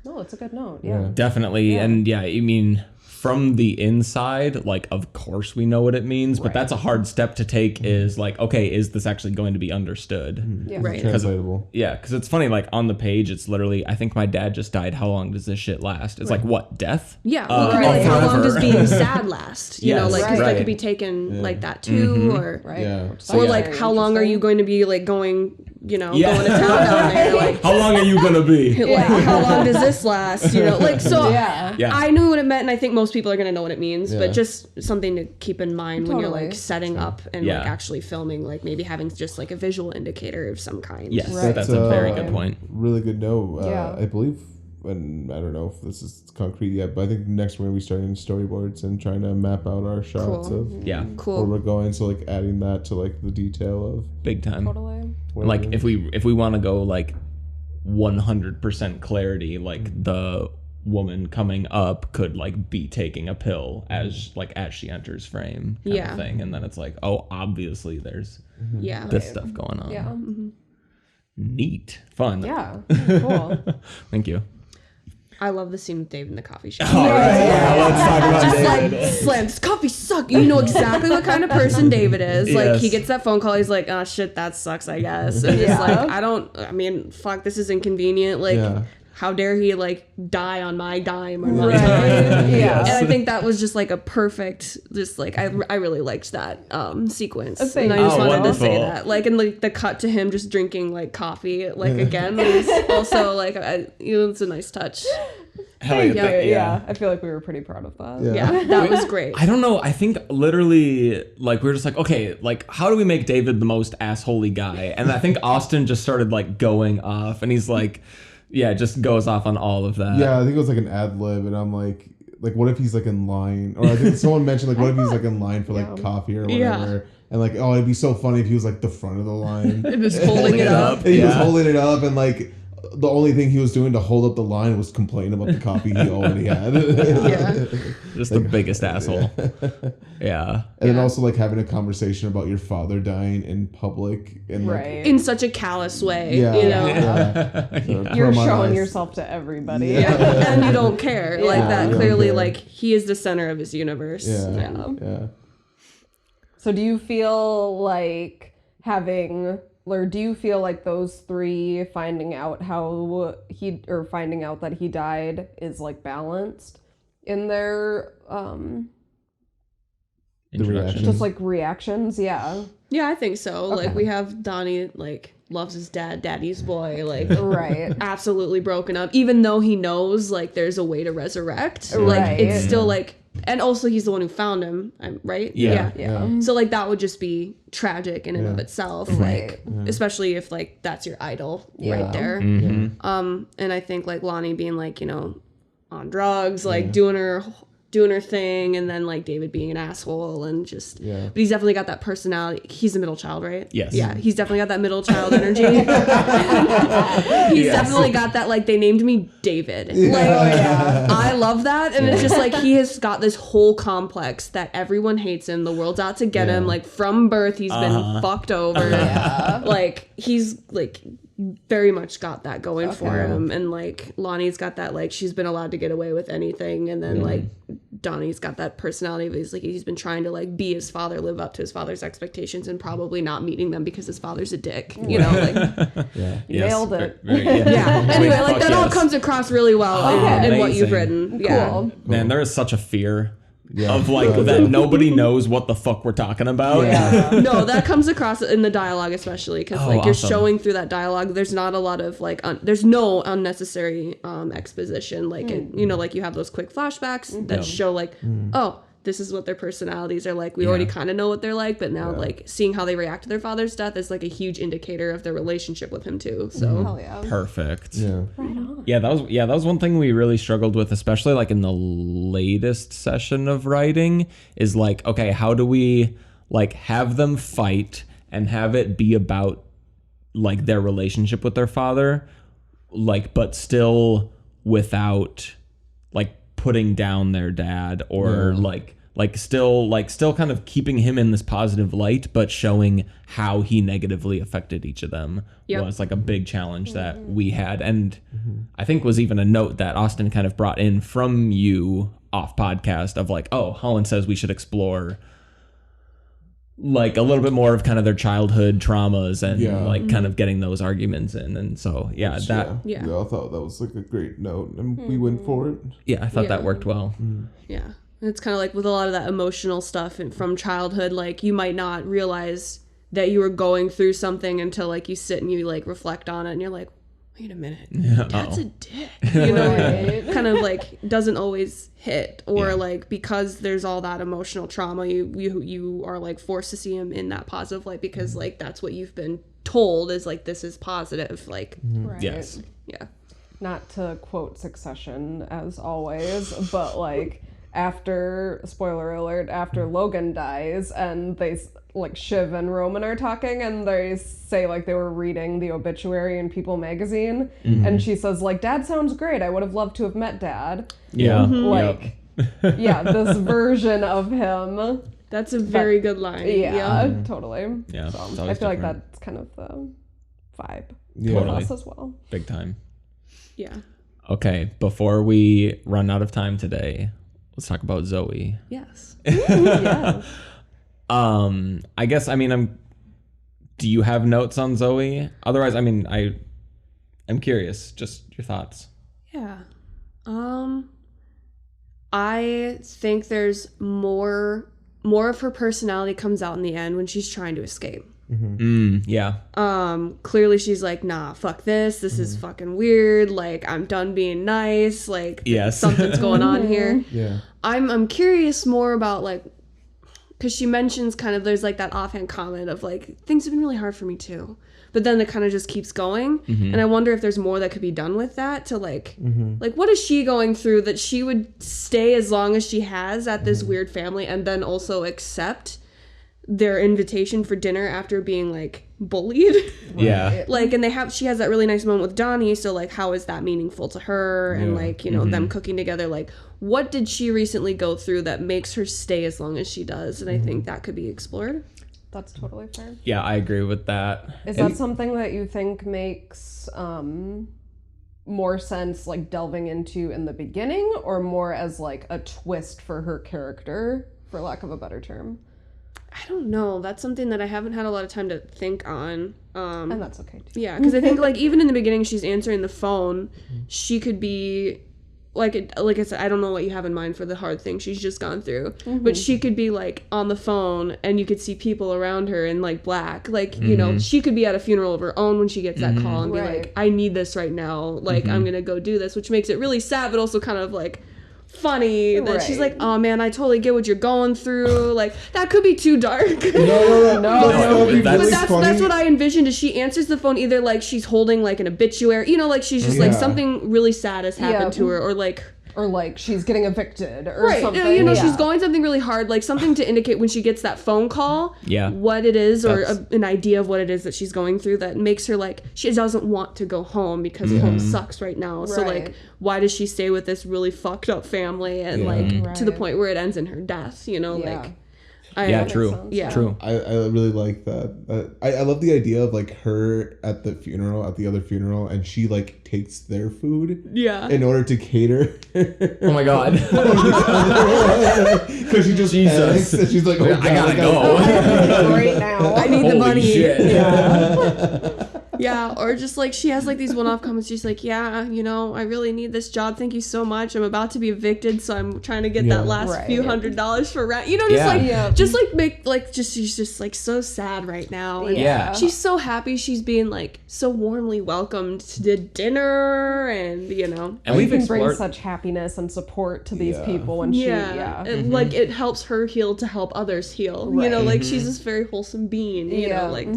S5: No, it's a good note. Yeah.
S4: Definitely. And yeah, I mean, from the inside, like, of course we know what it means, but that's a hard step to take is like, okay, is this actually going to be understood?
S5: Yeah.
S6: right.
S1: Translatable.
S4: Yeah, because it's funny, like, on the page, it's literally, I think my dad just died. How long does this shit last? It's like, what, death?
S6: Yeah, well, it could be like how long does being sad last? You know,
S4: Yes,
S6: like because
S4: right.
S6: that could be taken like that too, or
S5: Right.
S1: Yeah.
S6: or like how long are you going to be like going? You know, going to town down there? Like,
S4: How long are you gonna be?
S6: like how long does this last? You know, like so.
S5: Yeah.
S4: Yeah.
S6: I knew what it meant, and I think most people are gonna know what it means.
S1: Yeah.
S6: But just something to keep in mind when you're
S5: Totally.
S6: like setting up and
S4: Yeah.
S6: like actually filming, like maybe having just like a visual indicator of some kind.
S4: Yes,
S5: Right.
S4: that's a very good point.
S1: Really good note.
S5: Yeah.
S1: I believe, and I don't know if this is concrete yet, but I think next we're going to be starting storyboards and trying to map out our shots
S6: Cool.
S1: of
S4: Yeah,
S1: where
S6: Cool.
S1: we're going. So like adding that to like the detail of
S4: big time.
S5: Totally.
S1: where
S4: Like,
S1: we're-
S4: if we want to go like 100% clarity, like the woman coming up could like be taking a pill as she enters frame kind
S6: Yeah.
S4: of thing, and then it's like, oh, obviously there's
S6: Yeah.
S4: this stuff going on.
S5: Yeah.
S4: Neat, fun.
S5: Yeah. Cool.
S4: Thank you.
S6: I love the scene with Dave in the coffee shop.
S4: Let's talk about
S6: Just like slams coffee suck. You know exactly what kind of person David is. Like he
S4: Yes.
S6: gets that phone call. He's like, oh shit, that sucks. I guess. And it's like I mean, fuck, this is inconvenient. Like,
S1: Yeah.
S6: how dare he like die on my dime or my
S5: Right.
S6: time?
S5: Yeah.
S6: And I think that was just like a perfect. Just like I really liked that sequence.
S5: Thank
S6: And I just
S4: you.
S6: wanted to say
S4: Wonderful.
S6: that. Like, and like the cut to him just drinking like coffee like again was also like it's a nice touch.
S4: Hell yeah.
S5: Yeah. I feel like we were pretty proud of that.
S6: Yeah, that was great.
S4: I don't know. I think literally, like, we were just like, okay, like, how do we make David the most assholey guy? And I think Austin just started, like, going off. And he's like, yeah, just goes off on all of that.
S1: Yeah, I think it was like an ad lib, and I'm like, what if he's like in line? Or I think someone mentioned like, what if he's like in line for like coffee or whatever?
S6: Yeah.
S1: And like, oh, it'd be so funny if he was like the front of the line.
S6: Just holding it up.
S1: And he was
S4: Yeah.
S1: holding it up, and like the only thing he was doing to hold up the line was complaining about the coffee he already had.
S6: Yeah.
S4: Just the biggest asshole. Yeah.
S1: And then also like having a conversation about your father dying in public and like,
S5: Right.
S6: In such a callous way,
S1: yeah,
S6: you know.
S1: yeah. So
S5: You're
S1: put 'em on
S5: showing
S1: ice.
S5: yourself to everybody.
S6: Yeah. And you don't care. Like
S5: Yeah.
S6: that
S1: You don't
S6: clearly
S1: care.
S6: like he is the center of his universe.
S1: Yeah.
S5: So do you feel like do you feel like those three finding out that he died is like balanced in their
S4: Introduction.
S5: just like reactions? Yeah.
S6: Yeah, I think so. Like
S5: Okay.
S6: we have Donnie like loves his dad, daddy's boy, like
S5: Right.
S6: absolutely broken up, even though he knows like there's a way to resurrect. Like
S5: Right.
S6: it's still like, and also he's the one who found him, right?
S4: Yeah.
S5: Yeah.
S6: So like that would just be tragic in and of itself,
S5: Right.
S6: like especially if like that's your idol
S5: Yeah.
S6: right there.
S4: Mm-hmm.
S6: And I think like Lonnie being like, you know, on drugs, like doing her thing, and then like David being an asshole and just but he's definitely got that personality. He's a middle child, right?
S4: Yes.
S6: Yeah, he's definitely got that middle child energy. He's definitely got that, like, they named me David. Like, I love that. And it's just like he has got this whole complex that everyone hates him. The world's out to get him. Like from birth he's been fucked over. Like he's like very much got that going for him. And like Lonnie's got that, like, she's been allowed to get away with anything. And then like Donnie's got that personality of he's been trying to like be his father, live up to his father's expectations, and probably not meeting them because his father's a dick, you know, like
S4: Yes.
S5: Nailed it.
S6: yeah. Anyway, like that all
S4: yes.
S6: comes across really well in what you've
S4: Amazing.
S6: written. Yeah.
S5: Cool.
S4: Man, there is such a fear of like that nobody knows what the fuck we're talking about.
S6: No, that comes across in the dialogue, especially because like you're
S4: awesome.
S6: showing through that dialogue. There's not a lot of like there's no unnecessary exposition. Like you know, like you have those quick flashbacks that show like, oh, this is what their personalities are like. We already kind of know what they're like, but now like seeing how they react to their father's death is like a huge indicator of their relationship with him too. So
S5: Hell yeah.
S4: Perfect.
S1: Yeah.
S4: Yeah, that was one thing we really struggled with, especially like in the latest session of writing, is like, okay, how do we like have them fight and have it be about like their relationship with their father, like, but still without like putting down their dad, or still kind of keeping him in this positive light, but showing how he negatively affected each of them was like a big challenge that we had. And I think was even a note that Austin kind of brought in from you off podcast of like, oh, Holland says we should explore like a little bit more of kind of their childhood traumas and like kind of getting those arguments in. And so
S1: I thought that was like a great note, and we went for it.
S4: I thought that worked well.
S6: yeah. And it's kind of like with a lot of that emotional stuff from childhood, like you might not realize that you were going through something until like you sit and you like reflect on it and you're like, wait a minute, that's a dick. You know, kind of like doesn't always hit, or like because there's all that emotional trauma, you are like forced to see him in that positive light because like that's what you've been told is like this is positive. Like
S4: Yes.
S6: Yeah.
S5: Not to quote Succession as always, but like after, spoiler alert, after Logan dies and they like Shiv and Roman are talking and they say like they were reading the obituary in People magazine and she says like, Dad sounds great, I would have loved to have met Dad. Like this version of him.
S6: That's a very good line.
S5: Totally.
S4: Yeah,
S5: So I feel like that's kind of the vibe
S1: Yeah.
S5: for us as well.
S4: Big time.
S6: Yeah.
S4: Okay, before we run out of time today, let's talk about Zoe.
S6: Yes.
S5: Yeah.
S4: I guess, I mean, do you have notes on Zoe? Otherwise, I mean, I'm curious, just your thoughts.
S6: Yeah. I think there's more of her personality comes out in the end when she's trying to escape. Clearly she's like, nah, fuck this is fucking weird, like I'm done being nice, like something's going on here. I'm curious more about like, because she mentions kind of there's like that offhand comment of like things have been really hard for me too, but then it kind of just keeps going, and I wonder if there's more that could be done with that to like like what is she going through that she would stay as long as she has at this weird family and then also accept their invitation for dinner after being like bullied. Like, and she has that really nice moment with Donnie, so like how is that meaningful to her? And like, you know, them cooking together, like what did she recently go through that makes her stay as long as she does? And I think that could be explored.
S5: That's totally fair.
S4: Yeah, I agree with that.
S5: Is that something that you think makes more sense like delving into in the beginning, or more as like a twist for her character, for lack of a better term?
S6: I don't know. That's something that I haven't had a lot of time to think on.
S5: And that's okay too.
S6: Yeah, because I think like even in the beginning, she's answering the phone. She could be like I said, I don't know what you have in mind for the hard thing she's just gone through, but she could be like on the phone and you could see people around her in like black, like you know, she could be at a funeral of her own when she gets that call and be like, I need this right now, like I'm gonna go do this, which makes it really sad but also kind of like funny that she's like, oh man, I totally get what you're going through. Like that could be too dark.
S1: No,
S6: but that's what I envisioned. Is she answers the phone either like she's holding like an obituary, you know, like she's just like something really sad has happened to her, or like she's getting evicted or something. You know, she's going something really hard, like something to indicate when she gets that phone call what it is, or an idea of what it is that she's going through that makes her like she doesn't want to go home because home sucks right now. So like why does she stay with this really fucked up family and like to the point where it ends in her death, you know? Like
S4: true.
S1: I really like that. I love the idea of like her at the other funeral, and she like takes their food in order to cater.
S4: Oh my god.
S1: Because she just panics, and she's like, oh,
S4: I gotta go
S5: Right now,
S6: I need the money. Yeah, or just like she has like these one-off comments. She's like, yeah, you know, I really need this job. Thank you so much. I'm about to be evicted, so I'm trying to get that last few $100 for rent. You know, just she's just like so sad right now. And she's so happy. She's being like so warmly welcomed to dinner, and you know,
S5: and we can bring such happiness and support to these people when
S6: like it helps her heal to help others heal. Right. You know, like she's this very wholesome being. You know, like.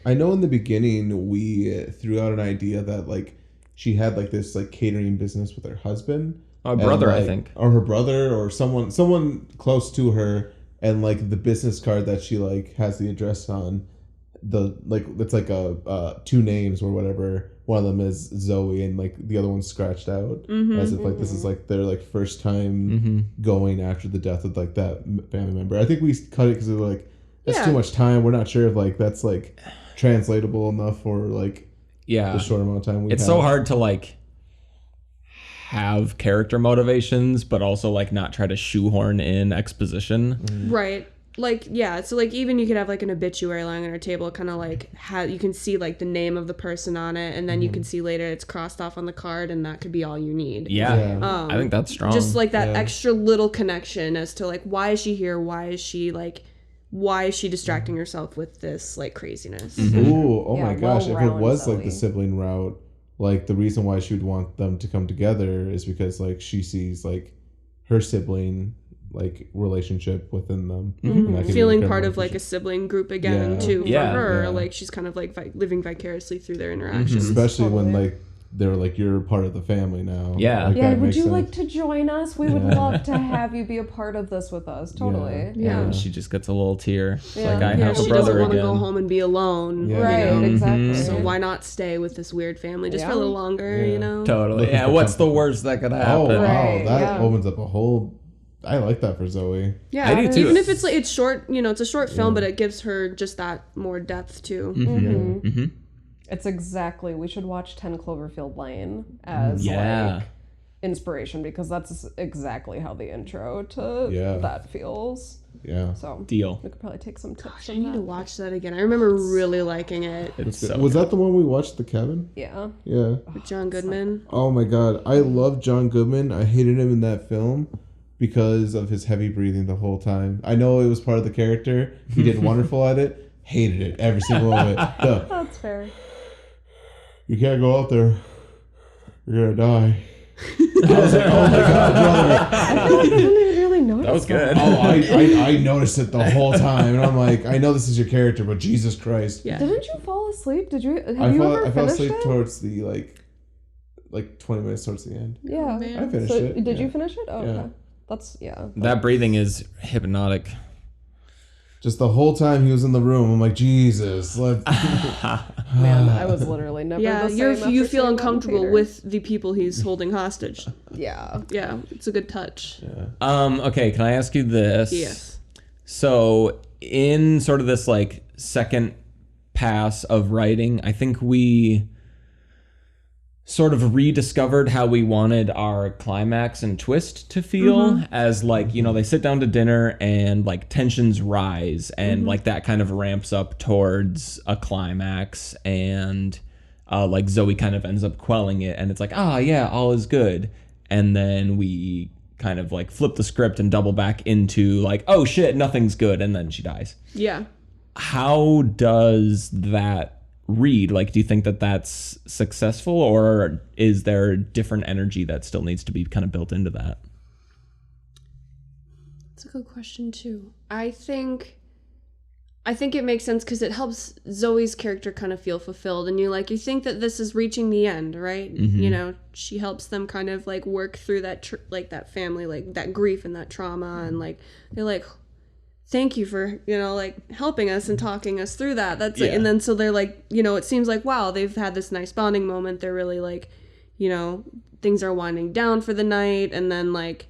S1: I know in the beginning we threw out an idea that like she had like this like catering business with her husband,
S4: her brother,
S1: like,
S4: I think,
S1: or her brother, or someone close to her, and like the business card that she like has the address on, the like it's like a two names or whatever. One of them is Zoe, and like the other one's scratched out, as if like this is like their like first time going after the death of like that family member. I think we cut it because we were like, that's too much time. We're not sure if like that's like translatable enough for like the short amount of time we have.
S4: So hard to like have character motivations but also like not try to shoehorn in exposition.
S6: Right. Like so like even you could have like an obituary lying on our table, kind of like how you can see like the name of the person on it, and then you can see later it's crossed off on the card, and that could be all you need.
S4: I think that's strong.
S6: Just like that extra little connection as to like why is she here, why is she distracting herself with this like craziness?
S1: Ooh, oh my gosh! If it was like the sibling route, like the reason why she would want them to come together is because like she sees like her sibling like relationship within them,
S6: feeling part of like a sibling group again too for her. Like she's kind of like living vicariously through their interactions,
S1: especially when like they're like, you're part of the family now.
S5: Like, would you like to join us? We would love to have you be a part of this with us. Totally.
S4: And she just gets a little tear. Like, I have a brother again. She
S6: doesn't want to go home and be alone.
S5: Right, exactly.
S6: So why not stay with this weird family just for a little longer, you know?
S4: Totally. Yeah, what's the worst that could happen?
S1: Oh, wow. That opens up a whole... I like that for Zoe.
S6: Yeah,
S4: I do too.
S6: Even if it's like, it's short, you know, it's a short film, but it gives her just that more depth too.
S5: It's exactly, we should watch 10 Cloverfield Lane as like inspiration, because that's exactly how the intro to that feels.
S1: Yeah.
S5: So
S4: deal.
S5: We could probably take some tips.
S6: I need to watch that again. I remember really liking it.
S1: Was that the one we watched, The Cabin?
S5: Yeah.
S1: Yeah.
S6: With John Goodman.
S1: Oh my God. I love John Goodman. I hated him in that film because of his heavy breathing the whole time. I know it was part of the character. He did wonderful at it. Hated it. Every single moment.
S5: That's fair.
S1: You can't go out there. You're gonna die. I was like, oh my God, brother.
S5: I feel like I didn't even really notice
S4: that. Was good.
S1: Oh, I noticed it the whole time. And I'm like, I know this is your character, but Jesus Christ.
S5: Yeah. Didn't you fall asleep? Did you?
S1: I fell asleep towards the, like 20 minutes towards the end.
S5: Yeah.
S1: I finished it.
S5: Did you finish it? Oh, okay. That's,
S4: That breathing is hypnotic.
S1: Just the whole time he was in the room, I'm like, Jesus.
S5: Man, I was literally never the same.
S6: You feel uncomfortable with the people he's holding hostage.
S5: Yeah.
S6: Yeah, it's a good touch.
S1: Yeah.
S4: Okay, can I ask you this?
S6: Yes.
S4: So, in sort of this, like, second pass of writing, I think we sort of rediscovered how we wanted our climax and twist to feel, as like, you know, they sit down to dinner and like tensions rise and like that kind of ramps up towards a climax, and like Zoe kind of ends up quelling it, and it's like, all is good, and then we kind of like flip the script and double back into like, oh shit, nothing's good, and then she dies.
S6: Yeah.
S4: How does that read? Like, do you think that that's successful, or is there a different energy that still needs to be kind of built into that?
S6: That's a good question too. I think it makes sense because it helps Zoe's character kind of feel fulfilled, and you think that this is reaching the end, right? You know, she helps them kind of like work through that that family, like that grief and that trauma, and like they're like, thank you for, you know, like helping us and talking us through that. That's like, and then so they're like, you know, it seems like, wow, they've had this nice bonding moment. They're really like, you know, things are winding down for the night, and then like,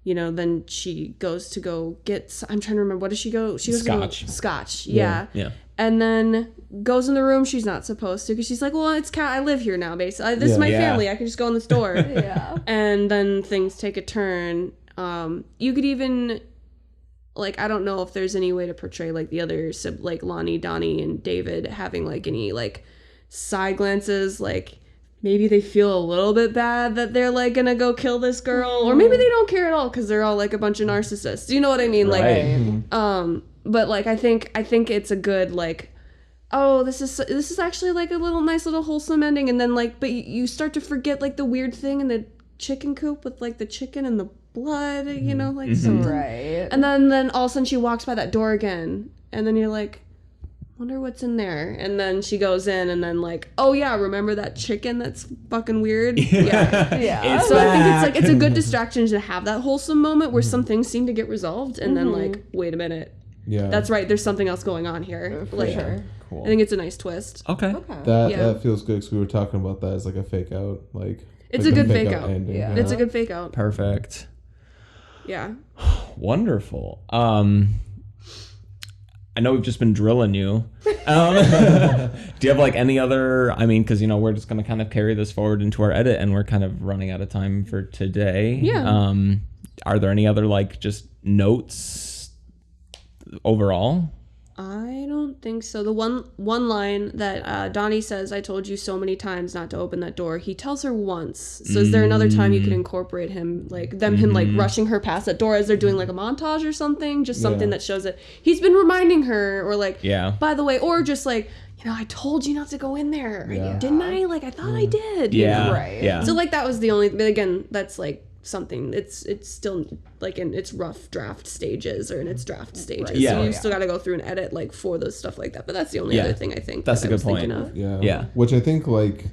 S6: you know, then she goes to go get, I'm trying to remember, what does she go? She goes
S4: Scotch.
S6: To go, Scotch. Yeah. And then goes in the room she's not supposed to, because she's like, well, I live here now, basically. This is my family. I can just go in the store. And then things take a turn. You could even, like, I don't know if there's any way to portray like the other like Lonnie, Donnie, and David having like any like side glances, like maybe they feel a little bit bad that they're like gonna go kill this girl, or maybe they don't care at all because they're all like a bunch of narcissists. You know what I mean?
S4: Right.
S6: Like, but like I think it's a good like, oh, this is actually like a nice little wholesome ending, and then like, but you start to forget like the weird thing in the chicken coop with like the chicken and the blood, you know, like something.
S5: Right.
S6: And then all of a sudden she walks by that door again, and then you're like, wonder what's in there. And then she goes in, and then like, oh yeah, remember that chicken that's fucking weird? Yeah.
S5: Yeah.
S6: So I think it's like it's a good distraction to have that wholesome moment where some things seem to get resolved, and then like, wait a minute, that's right, there's something else going on here. Like,
S5: sure.
S4: Cool.
S6: I think it's a nice twist.
S4: Okay.
S1: That feels good because we were talking about that as like a fake out, like
S6: It's
S1: like
S6: a good fake out.
S1: ending.
S5: Yeah.
S6: It's a good fake out.
S4: Perfect.
S6: Yeah.
S4: Wonderful. I know we've just been drilling you. Do you have like any other, I mean, because, you know, we're just going to kind of carry this forward into our edit and we're kind of running out of time for today.
S6: Yeah.
S4: Are there any other like just notes overall?
S6: I don't think so. The one line that Donnie says, I told you so many times not to open that door, he tells her once. So is there another time you could incorporate him, like him like rushing her past that door as they're doing like a montage or something? Just something that shows that he's been reminding her, or like, by the way, or just like, you know, I told you not to go in there. Didn't I? Like, I thought I did. You know?
S5: Right.
S4: Yeah.
S6: So like that was the only, but again, that's like something, it's still like in its rough draft stages or in its draft stages.
S4: Yeah.
S6: So you still got to go through and edit like for those stuff like that. But that's the only other thing I think
S4: That's
S6: that
S4: a
S6: I was
S4: good point.
S6: thinking of.
S1: Yeah. Which I think like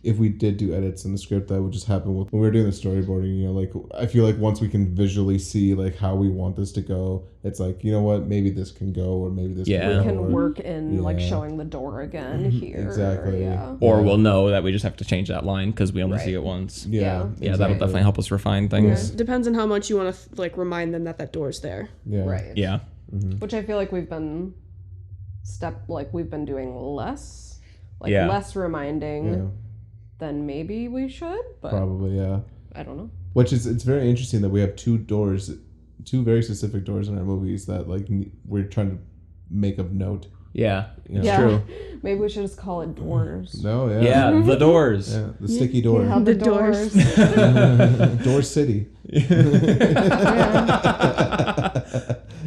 S1: if we did do edits in the script, that would just happen when we were doing the storyboarding. You know, like I feel like once we can visually see like how we want this to go, it's like, you know what, maybe this can go, or maybe this can go.
S5: We can work in like showing the door again here.
S1: Exactly.
S5: Yeah.
S4: Or we'll know that we just have to change that line because we only see it once.
S1: Yeah.
S4: Yeah, that'll definitely help us refine things.
S6: Depends on how much you want to like remind them that door's there.
S1: Yeah.
S5: Right.
S4: Yeah.
S5: Which I feel like we've been doing less, like
S4: Yeah.
S5: less reminding than maybe we should, but
S1: Probably, yeah.
S5: I don't know.
S1: Which is, it's very interesting that we have two very specific doors in our movies that like we're trying to make of note.
S4: Yeah. It's
S5: Yeah.
S4: true.
S5: Maybe we should just call it doors.
S1: No, yeah.
S4: Yeah. The doors.
S1: Yeah, the sticky door.
S5: Yeah, the doors.
S1: Door City.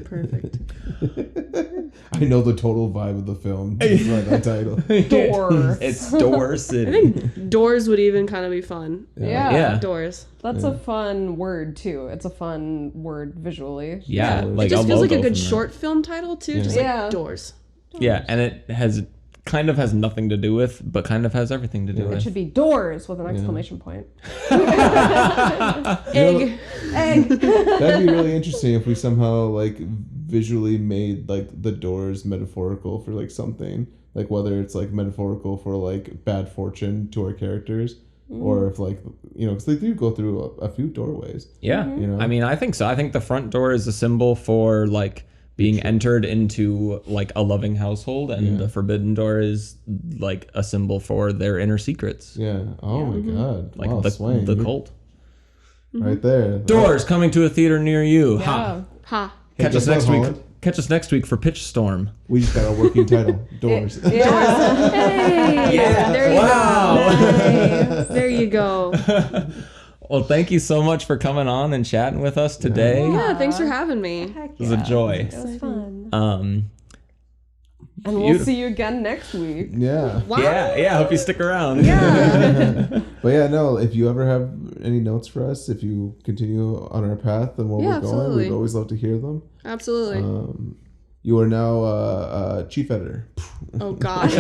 S6: Perfect.
S1: I know the total vibe of the film just by that title.
S5: Doors.
S4: It's Door City.
S6: I think doors would even kind of be fun.
S4: Yeah.
S6: Doors.
S5: That's a fun word too. It's a fun word visually.
S4: Yeah.
S6: It
S4: Like
S6: just
S4: a
S6: feels like a
S4: logo
S6: good
S4: from
S6: short film title too. Just
S5: Yeah.
S6: like doors.
S4: there. Yeah, and it has kind of has nothing to do with, but kind of has everything to do
S5: It
S4: with.
S5: should be doors with an exclamation point.
S6: Egg.
S5: Egg.
S1: That'd be really interesting if we somehow like visually made like the doors metaphorical for like something, like whether it's like metaphorical for like bad fortune to our characters, or if like, you know, because they do go through a few doorways.
S4: Yeah.
S1: You know?
S4: I mean, I think so. I think the front door is a symbol for like being entered into like a loving household, and the forbidden door is like a symbol for their inner secrets.
S1: Yeah. Oh my God.
S4: Like
S1: Wow, Swain,
S4: the
S1: you're
S4: cult.
S1: right there.
S4: Doors coming to a theater near you. Ha.
S6: Ha.
S4: Catch us
S1: guess what,
S4: next week.
S1: Holland?
S4: Catch us next week for Pitch Storm.
S1: We just got a working title. Doors.
S5: Yeah.
S6: Hey.
S4: Yeah.
S6: There you
S4: Wow.
S6: go. Nice. There you go.
S4: Well, thank you so much for coming on and chatting with us today.
S6: Yeah, thanks for having me.
S4: It was a joy.
S5: It was fun. And we'll
S4: beautiful.
S5: see you again next week.
S1: Yeah.
S6: Wow.
S4: Yeah. Hope you stick around.
S1: But yeah, no, if you ever have any notes for us, if you continue on our path and where
S6: Yeah,
S1: we're going,
S6: absolutely.
S1: we'd always love to hear them.
S6: Absolutely.
S1: You are now chief editor.
S6: Oh gosh.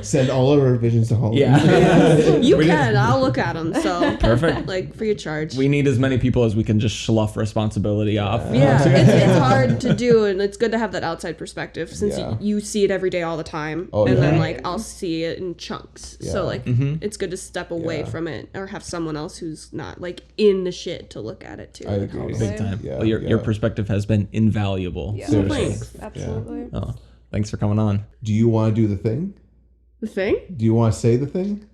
S1: Send all our revisions to Holland.
S4: Yeah.
S6: You can. I'll look at them. So
S4: Perfect.
S6: like free of charge.
S4: We need as many people as we can just slough responsibility off.
S6: Yeah, it's hard to do, and it's good to have that outside perspective since
S1: Yeah.
S6: you see it every day all the time,
S1: Oh,
S6: and
S1: yeah.
S6: then like I'll see it in chunks.
S1: Yeah.
S6: So like it's good to step away
S1: Yeah.
S6: from it or have someone else who's not like in the shit to look at it too.
S1: I agree.
S4: Big time.
S1: Yeah,
S4: Well, your perspective has been invaluable.
S5: Yeah.
S1: Seriously.
S6: Thanks.
S5: Absolutely.
S4: Oh, thanks for coming on.
S1: Do you want to do the thing?
S6: The thing?
S1: Do you want to say the thing?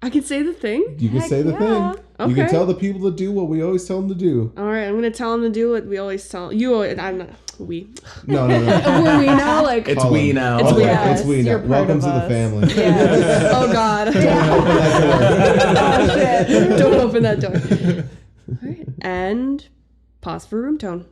S6: I can say the thing?
S1: You can say the thing. You can tell the people to do what we always tell them to do.
S6: All right, I'm gonna tell them to do what we always tell you. I'm not we.
S1: No.
S6: Were we now like?
S4: It's we now.
S5: It's we.
S1: Okay, it's we now.
S5: You're part
S1: Welcome
S5: of
S1: to the
S5: us.
S1: family.
S5: Yeah.
S6: Oh God!
S1: Open that door.
S5: Oh shit.
S6: Don't open that door. All right, and pause for room tone.